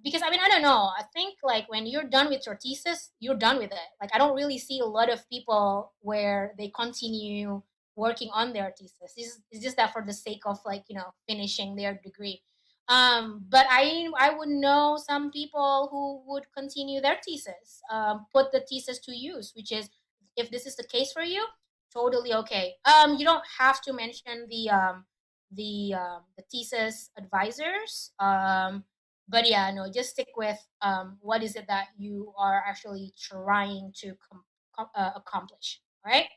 because I mean, I don't know, I think like when you're done with your thesis, you're done with it. Like, I don't really see a lot of people where they continue working on their thesis. It's just that for the sake of, like, finishing their degree. But I would know some people who would continue their thesis, put the thesis to use, which is, if this is the case for you, totally okay. You don't have to mention the thesis advisors. But yeah, no, just stick with what is it that you are actually trying to accomplish. All right.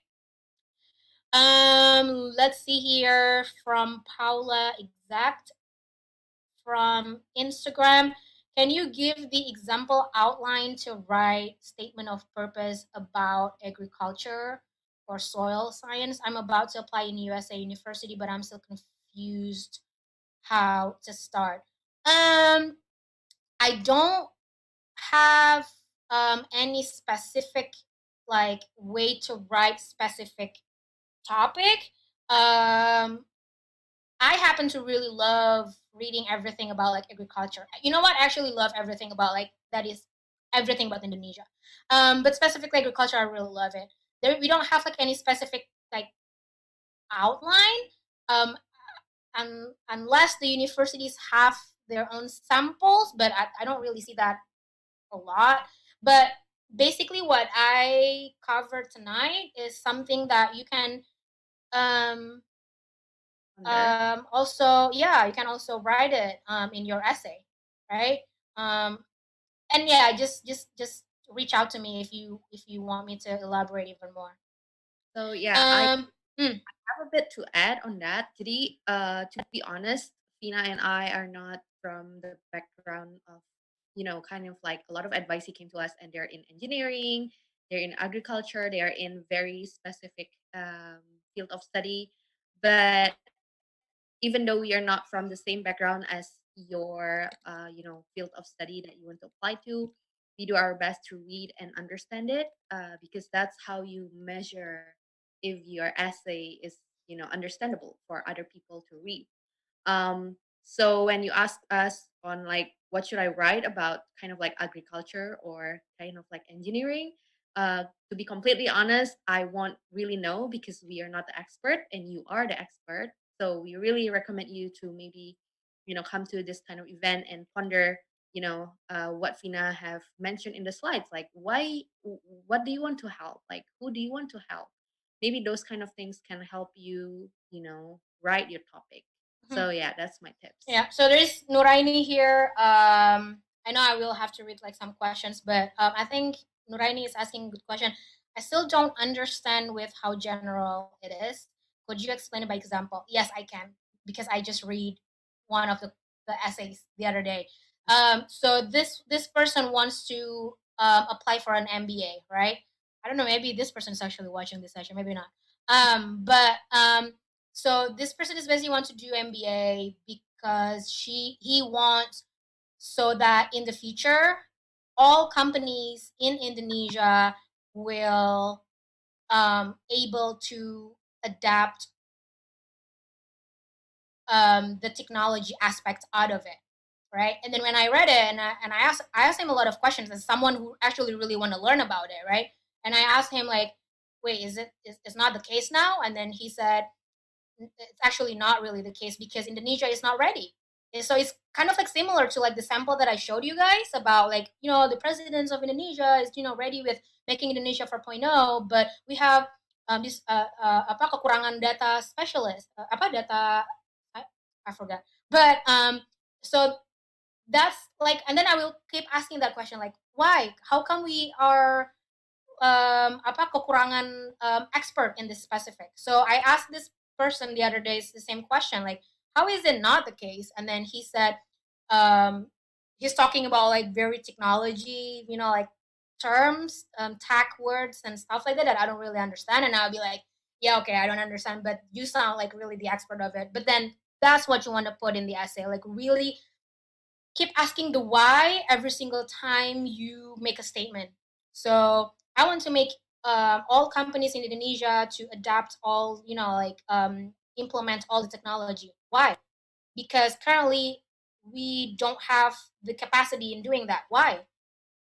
Let's see here from Paula Exact from Instagram. Can you give the example outline to write statement of purpose about agriculture or soil science? I'm about to apply in USA University, but I'm still confused how to start. I don't have any specific, like, way to write specific topic. I happen to really love reading everything about, like, agriculture. You know what? I actually love everything about, like, that is everything about Indonesia. But specifically agriculture, I really love it. We don't have like any specific, like, outline. Unless the universities have their own samples, but I don't really see that a lot. But basically, what I covered tonight is something that you can also, yeah, you can also write it in your essay, right? Um, and yeah, just reach out to me if you want me to elaborate even more. So yeah, I Um, mm, have a bit to add on that. Jadi, to be honest, Fina and I are not from the background of, kind of like a lot of advice he came to us, and they're in engineering, they're in agriculture, they are in very specific field of study. But even though we are not from the same background as your, field of study that you want to apply to, we do our best to read and understand it, because that's how you measure if your essay is, understandable for other people to read. So when you ask us on like what should I write about kind of like agriculture or kind of like engineering, to be completely honest, I won't really know because we are not the expert and you are the expert. So we really recommend you to maybe, come to this kind of event and ponder, what Fina have mentioned in the slides, like what do you want to help? Like who do you want to help? Maybe those kind of things can help you, write your topic. mhm. So yeah, that's my tips. Yeah. So there's Nuraini here. I know I will have to read like some questions, but I think Nuraini is asking a good question. I still don't understand with how general it is. Could you explain it by example? Yes, I can, because I just read one of the essays the other day. So this person wants to apply for an MBA, right? I don't know. Maybe this person is actually watching this session. Maybe not. But so this person is basically wants to do MBA because he wants, so that in the future all companies in Indonesia will able to adapt the technology aspect out of it, right? And then when I read it, and I asked him a lot of questions as someone who actually really want to learn about it, right? And I asked him like, wait, it's not the case now? And then he said, it's actually not really the case because Indonesia is not ready. And so it's kind of like similar to like the sample that I showed you guys about, like, the presidents of Indonesia is, ready with making Indonesia 4.0, but we have this apa kekurangan data specialist, apa data, I, I forgot. But so that's like, and then I will keep asking that question, like, why? How come we are apa kekurangan expert in this specific? So I asked this person the other day is the same question, like, how is it not the case? And then he said, um, he's talking about like very technology, like terms, tech words and stuff like that that I don't really understand. And I'll be like, yeah, okay, I don't understand, but you sound like really the expert of it. But then that's what you want to put in the essay, like really keep asking the why every single time you make a statement. So I want to make all companies in Indonesia to adapt all, implement all the technology. Why? Because currently we don't have the capacity in doing that. Why?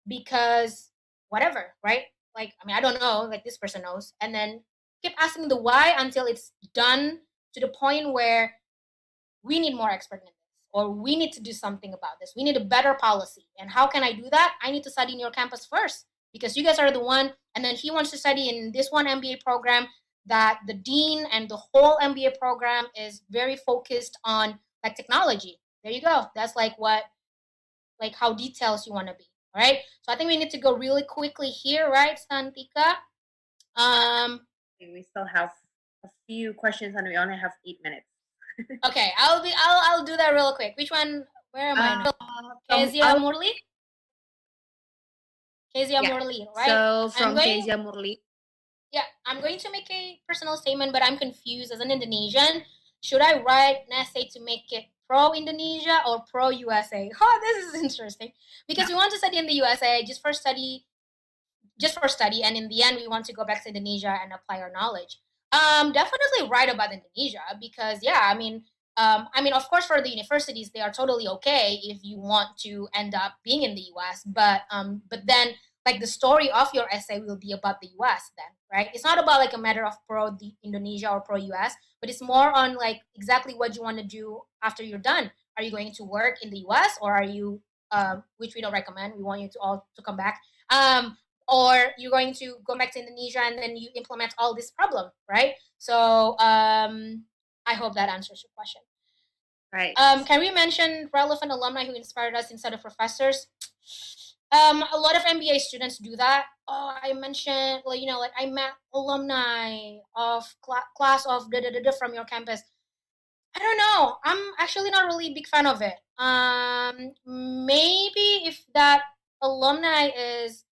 Because whatever, right? Like, I mean, I don't know, like this person knows. And then keep asking the why until it's done to the point where we need more expert in this, or we need to do something about this. We need a better policy. And how can I do that? I need to study in your campus first, because you guys are the one. And then he wants to study in this one MBA program that the dean and the whole MBA program is very focused on, like technology. There you go. That's like how details you want to be. All right. So I think we need to go really quickly here, right, Santika? We still have a few questions and we only have 8 minutes. Okay, I'll do that real quick. Which one? Where am I now? Kezia Murli? Kezia Murli, right? So from Kezia Murli. Yeah, I'm going to make a personal statement, but I'm confused as an Indonesian. Should I write an essay to make it pro Indonesia or pro USA? Oh, this is interesting. Because we want to study in the USA just for study, and in the end we want to go back to Indonesia and apply our knowledge. Definitely write about Indonesia, because yeah, of course for the universities they are totally okay if you want to end up being in the US, but then like the story of your essay will be about the US then, right? It's not about like a matter of pro the Indonesia or pro US, but it's more on like exactly what you want to do after you're done. Are you going to work in the US, or are you which we don't recommend, we want you to all to come back, or you're going to go back to Indonesia and then you implement all this problem, right? So I hope that answers your question. Right. Can we mention relevant alumni who inspired us instead of professors? A lot of MBA students do that. Oh, I mentioned, like I met alumni of class of from your campus. I don't know. I'm actually not really a big fan of it. Maybe if that alumni is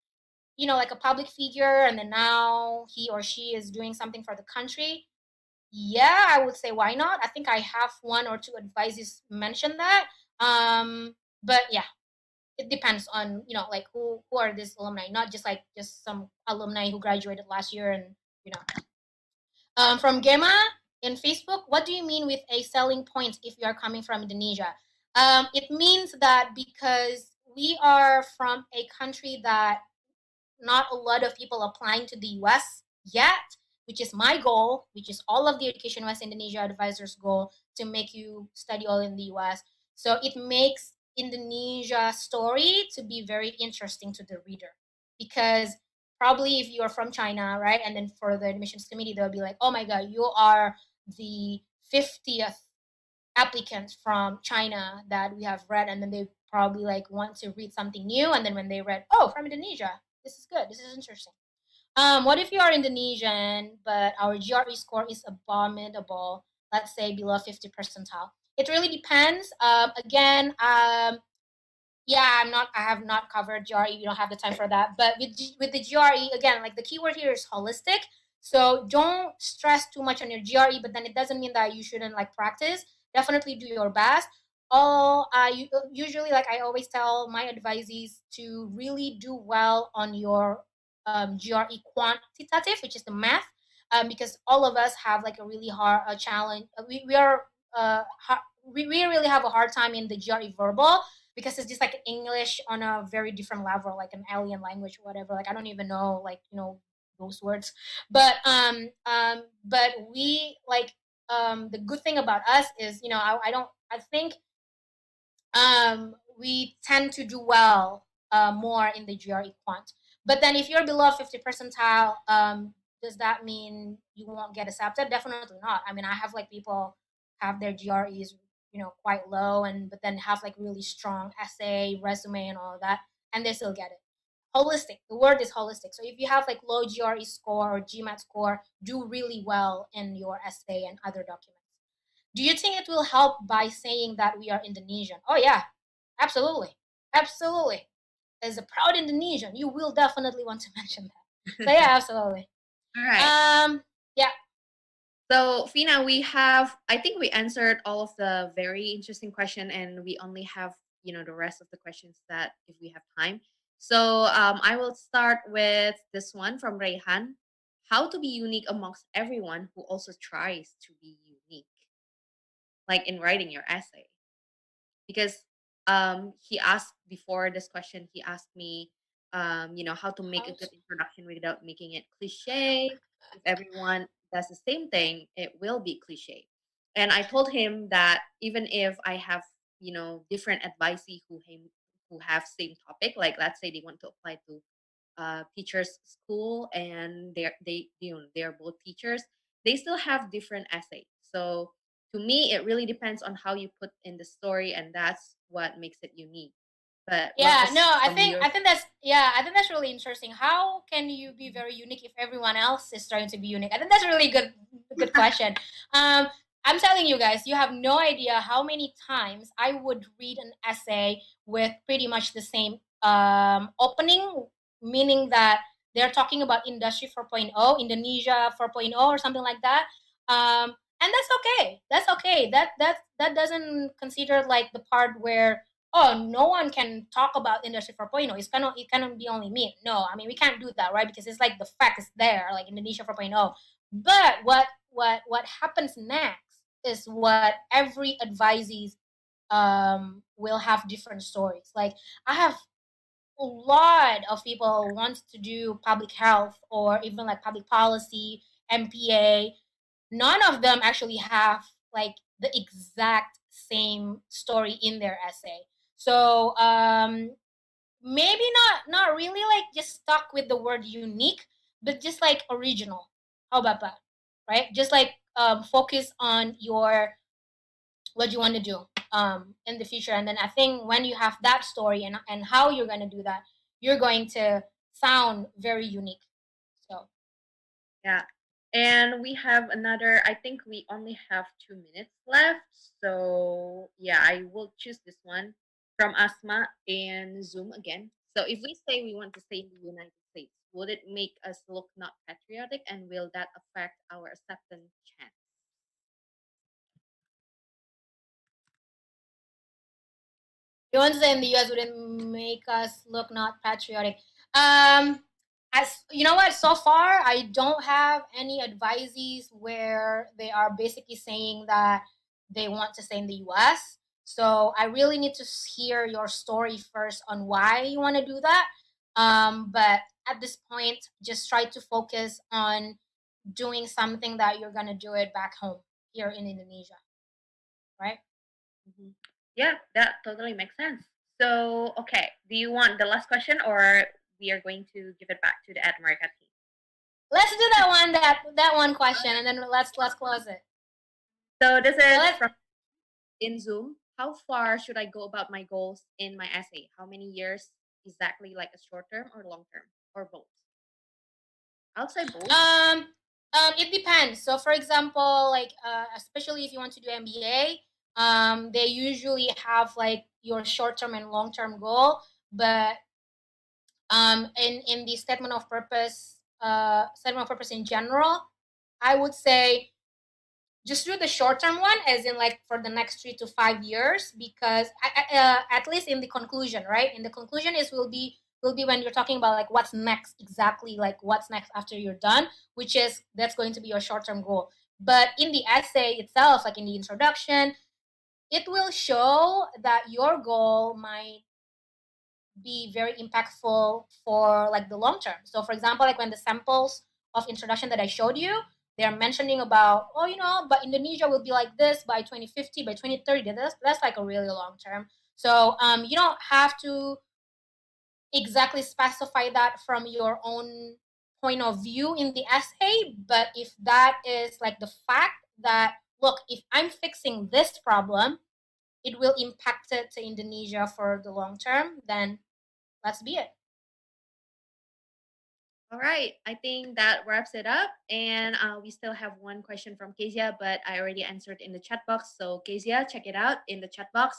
like a public figure, and then now he or she is doing something for the country, yeah, I would say why not. I think I have one or two advices mention that. But yeah, it depends on like who are these alumni, not just some alumni who graduated last year and you know. From Gema in Facebook, what do you mean with a selling point if you are coming from Indonesia? It means that because we are from a country that not a lot of people applying to the US yet, which is my goal, which is all of the EducationUSA Indonesia advisors' goal, to make you study all in the US. So it makes Indonesia story to be very interesting to the reader, because probably if you are from China, right, and then for the admissions committee, they'll be like, oh my God, you are the 50th applicant from China that we have read, and then they probably like want to read something new, and then when they read, oh, from Indonesia, this is good, this is interesting. What if you are Indonesian but our GRE score is abominable, let's say below 50 percentile? It really depends. Again, yeah, I have not covered GRE. We don't have the time for that. But with the GRE, again, like the keyword here is holistic. So don't stress too much on your GRE, but then it doesn't mean that you shouldn't like practice. Definitely do your best. Usually, like I always tell my advisees to really do well on your GRE quantitative, which is the math, because all of us have like a really hard challenge. We really have a hard time in the GRE verbal, because it's just like English on a very different level, like an alien language or whatever. Like I don't even know, like those words. But we like the good thing about us is I think we tend to do well more in the GRE quant. But then if you're below 50 percentile, does that mean you won't get accepted? Definitely not. I mean, I have like people have their GREs, quite low, and but then have like really strong essay, resume, and all of that, and they still get it. holistic. The word is holistic. So if you have like low GRE score or GMAT score, do really well in your essay and other documents. Do you think it will help by saying that we are Indonesian? Oh yeah, absolutely, absolutely. As a proud Indonesian, you will definitely want to mention that. So yeah, absolutely. All right. Yeah. So, Fina, I think we answered all of the very interesting question, and we only have, the rest of the questions that if we have time. So, I will start with this one from Rayhan. How to be unique amongst everyone who also tries to be unique, like in writing your essay? Because he asked before this question, he asked me, how to make a good introduction without making it cliche. If everyone does the same thing, it will be cliche. And I told him that even if I have, different advisee who have same topic, like let's say they want to apply to teachers school and they're both teachers, they still have different essays. So to me it really depends on how you put in the story, and that's what makes it unique. But what Yeah, no, was from your I think that's really interesting. How can you be very unique if everyone else is trying to be unique? I think that's a really good question. Um, I'm telling you guys, you have no idea how many times I would read an essay with pretty much the same opening, meaning that they're talking about Industry 4.0, Indonesia 4.0, or something like that. And that's okay. That's okay. That doesn't consider like the part where, oh, no one can talk about Industry 4.0. It cannot be only me. No, I mean we can't do that, right? Because it's like the fact is there, like Indonesia 4.0. But what happens next is what every advisees will have different stories. Like I have a lot of people want to do public health or even like public policy, MPA. None of them actually have like the exact same story in their essay. So maybe not really like just stuck with the word unique, but just like original. How about that? Right? Just like focus on your what you want to do in the future, and then I think when you have that story and how you're going to do that, you're going to sound very unique. So Yeah. And we have another, I think we only have 2 minutes left. So, yeah, I will choose this one from Asma in Zoom again. So, if we say we want to stay in the United States, would it make us look not patriotic, and will that affect our acceptance chance? the ones in the US wouldn't make us look not patriotic. Um, as you know what, so far I don't have any advisees where they are basically saying that they want to stay in the US. So I really need to hear your story first on why you want to do that. But at this point, just try to focus on doing something that you're gonna do it back home here in Indonesia, right? Mhm. Yeah, that totally makes sense. So, okay, do you want the last question, or we are going to give it back to the Admerica team? Let's do that one question, and then let's close it. So, this So is let's from in Zoom. How far should I go about my goals in my essay? How many years exactly, like a short term or long term, or both? I'll say both. it depends. So for example, like especially if you want to do MBA, they usually have like your short term and long term goal, but in the statement of purpose in general, I would say just do the short term one, as in like for the next 3 to 5 years, because at least in the conclusion, right? In the conclusion is will be when you're talking about like what's next exactly, like what's next after you're done, which is that's going to be your short term goal. But in the essay itself, like in the introduction, it will show that your goal might be very impactful for like the long term. So for example, like when the samples of introduction that I showed you, they're mentioning about, oh, but Indonesia will be like this by 2050, by 2030. That's like a really long term. So you don't have to exactly specify that from your own point of view in the essay, but if that is like the fact that, look, if I'm fixing this problem, it will impact it to Indonesia for the long term, then let's be it. All right, I think that wraps it up. And we still have one question from Kezia, but I already answered in the chat box. So Kezia, check it out in the chat box.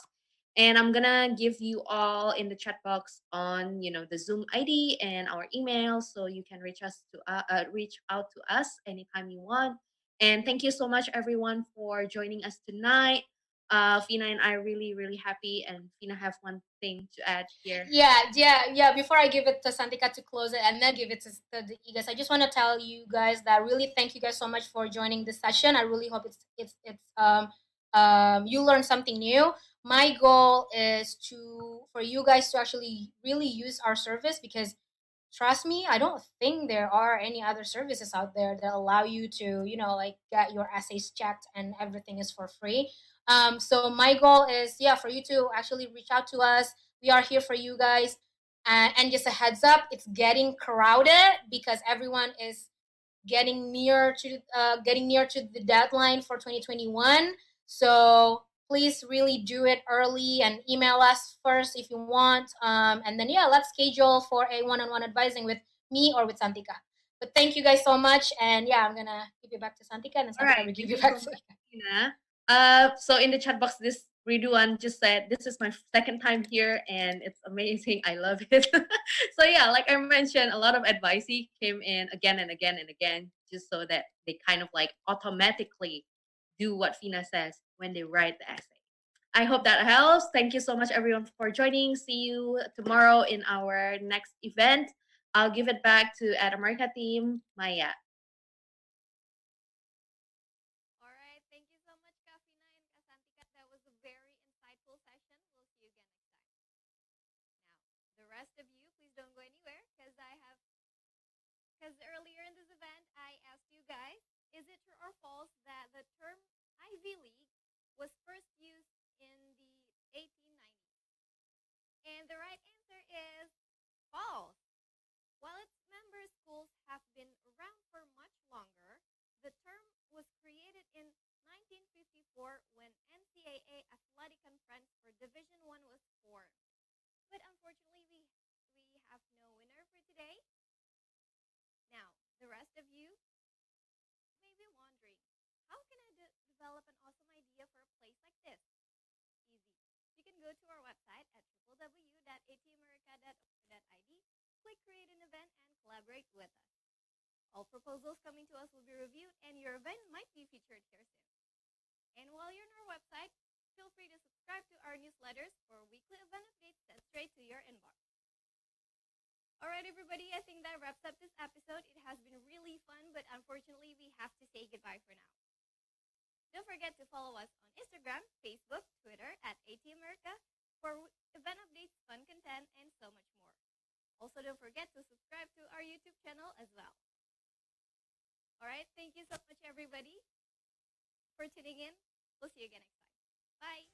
And I'm gonna give you all in the chat box on the Zoom ID and our email, so you can reach out to us anytime you want. And thank you so much everyone for joining us tonight. Fina and I are really really happy, and Fina have one thing to add here. Yeah. Before I give it to Santika to close it and then give it to you guys, I just want to tell you guys that really thank you guys so much for joining this session. I really hope it's you learned something new. My goal is to for you guys to actually really use our service, because trust me, I don't think there are any other services out there that allow you to, like get your essays checked and everything is for free. So my goal is, yeah, for you to actually reach out to us. We are here for you guys. And just a heads up, it's getting crowded because everyone is getting near to the deadline for 2021. So please really do it early and email us first if you want. And then, yeah, let's schedule for a one-on-one advising with me or with Santika. But thank you guys so much. And yeah, I'm gonna give you back to Santika, and then All Santika right, will give thank you you back so to much, you. Tina. So in the chat box, this Riduan just said, "This is my second time here, and it's amazing. I love it." So yeah, like I mentioned, a lot of advice came in again and again and again, just so that they kind of like automatically do what Fina says when they write the essay. I hope that helps. Thank you so much, everyone, for joining. See you tomorrow in our next event. I'll give it back to Ad America team, Maya. All right. Thank you so much, Kafina and Kasantika. That was a very insightful session. We'll see you again next time. Now, the rest of you, please don't go anywhere because earlier in this event, I asked you guys, is it true or false that the term Ivy League was first used in the 1890s? And the right answer is false. While its member schools have been around for much longer, the term was created in 1954 when NCAA Athletic Conference for Division I was formed. But unfortunately, we have no winner for today. Now, the rest of you may be wondering, how can I develop an awesome idea for a place like this? Easy. You can go to our website at www.atamerica.org.id, click create an event, and collaborate with us. All proposals coming to us will be reviewed, and your event might be featured here soon. And while you're on our website, feel free to subscribe to our newsletters for weekly event updates sent straight to your inbox. All right, everybody, I think that wraps up this episode. It has been really fun, but unfortunately, we have to say goodbye for now. Don't forget to follow us on Instagram, Facebook, Twitter at ATAmerica for event updates, fun content, and so much more. Also, don't forget to subscribe to our YouTube channel as well. All right, thank you so much, everybody, for tuning in. We'll see you again next time. Bye.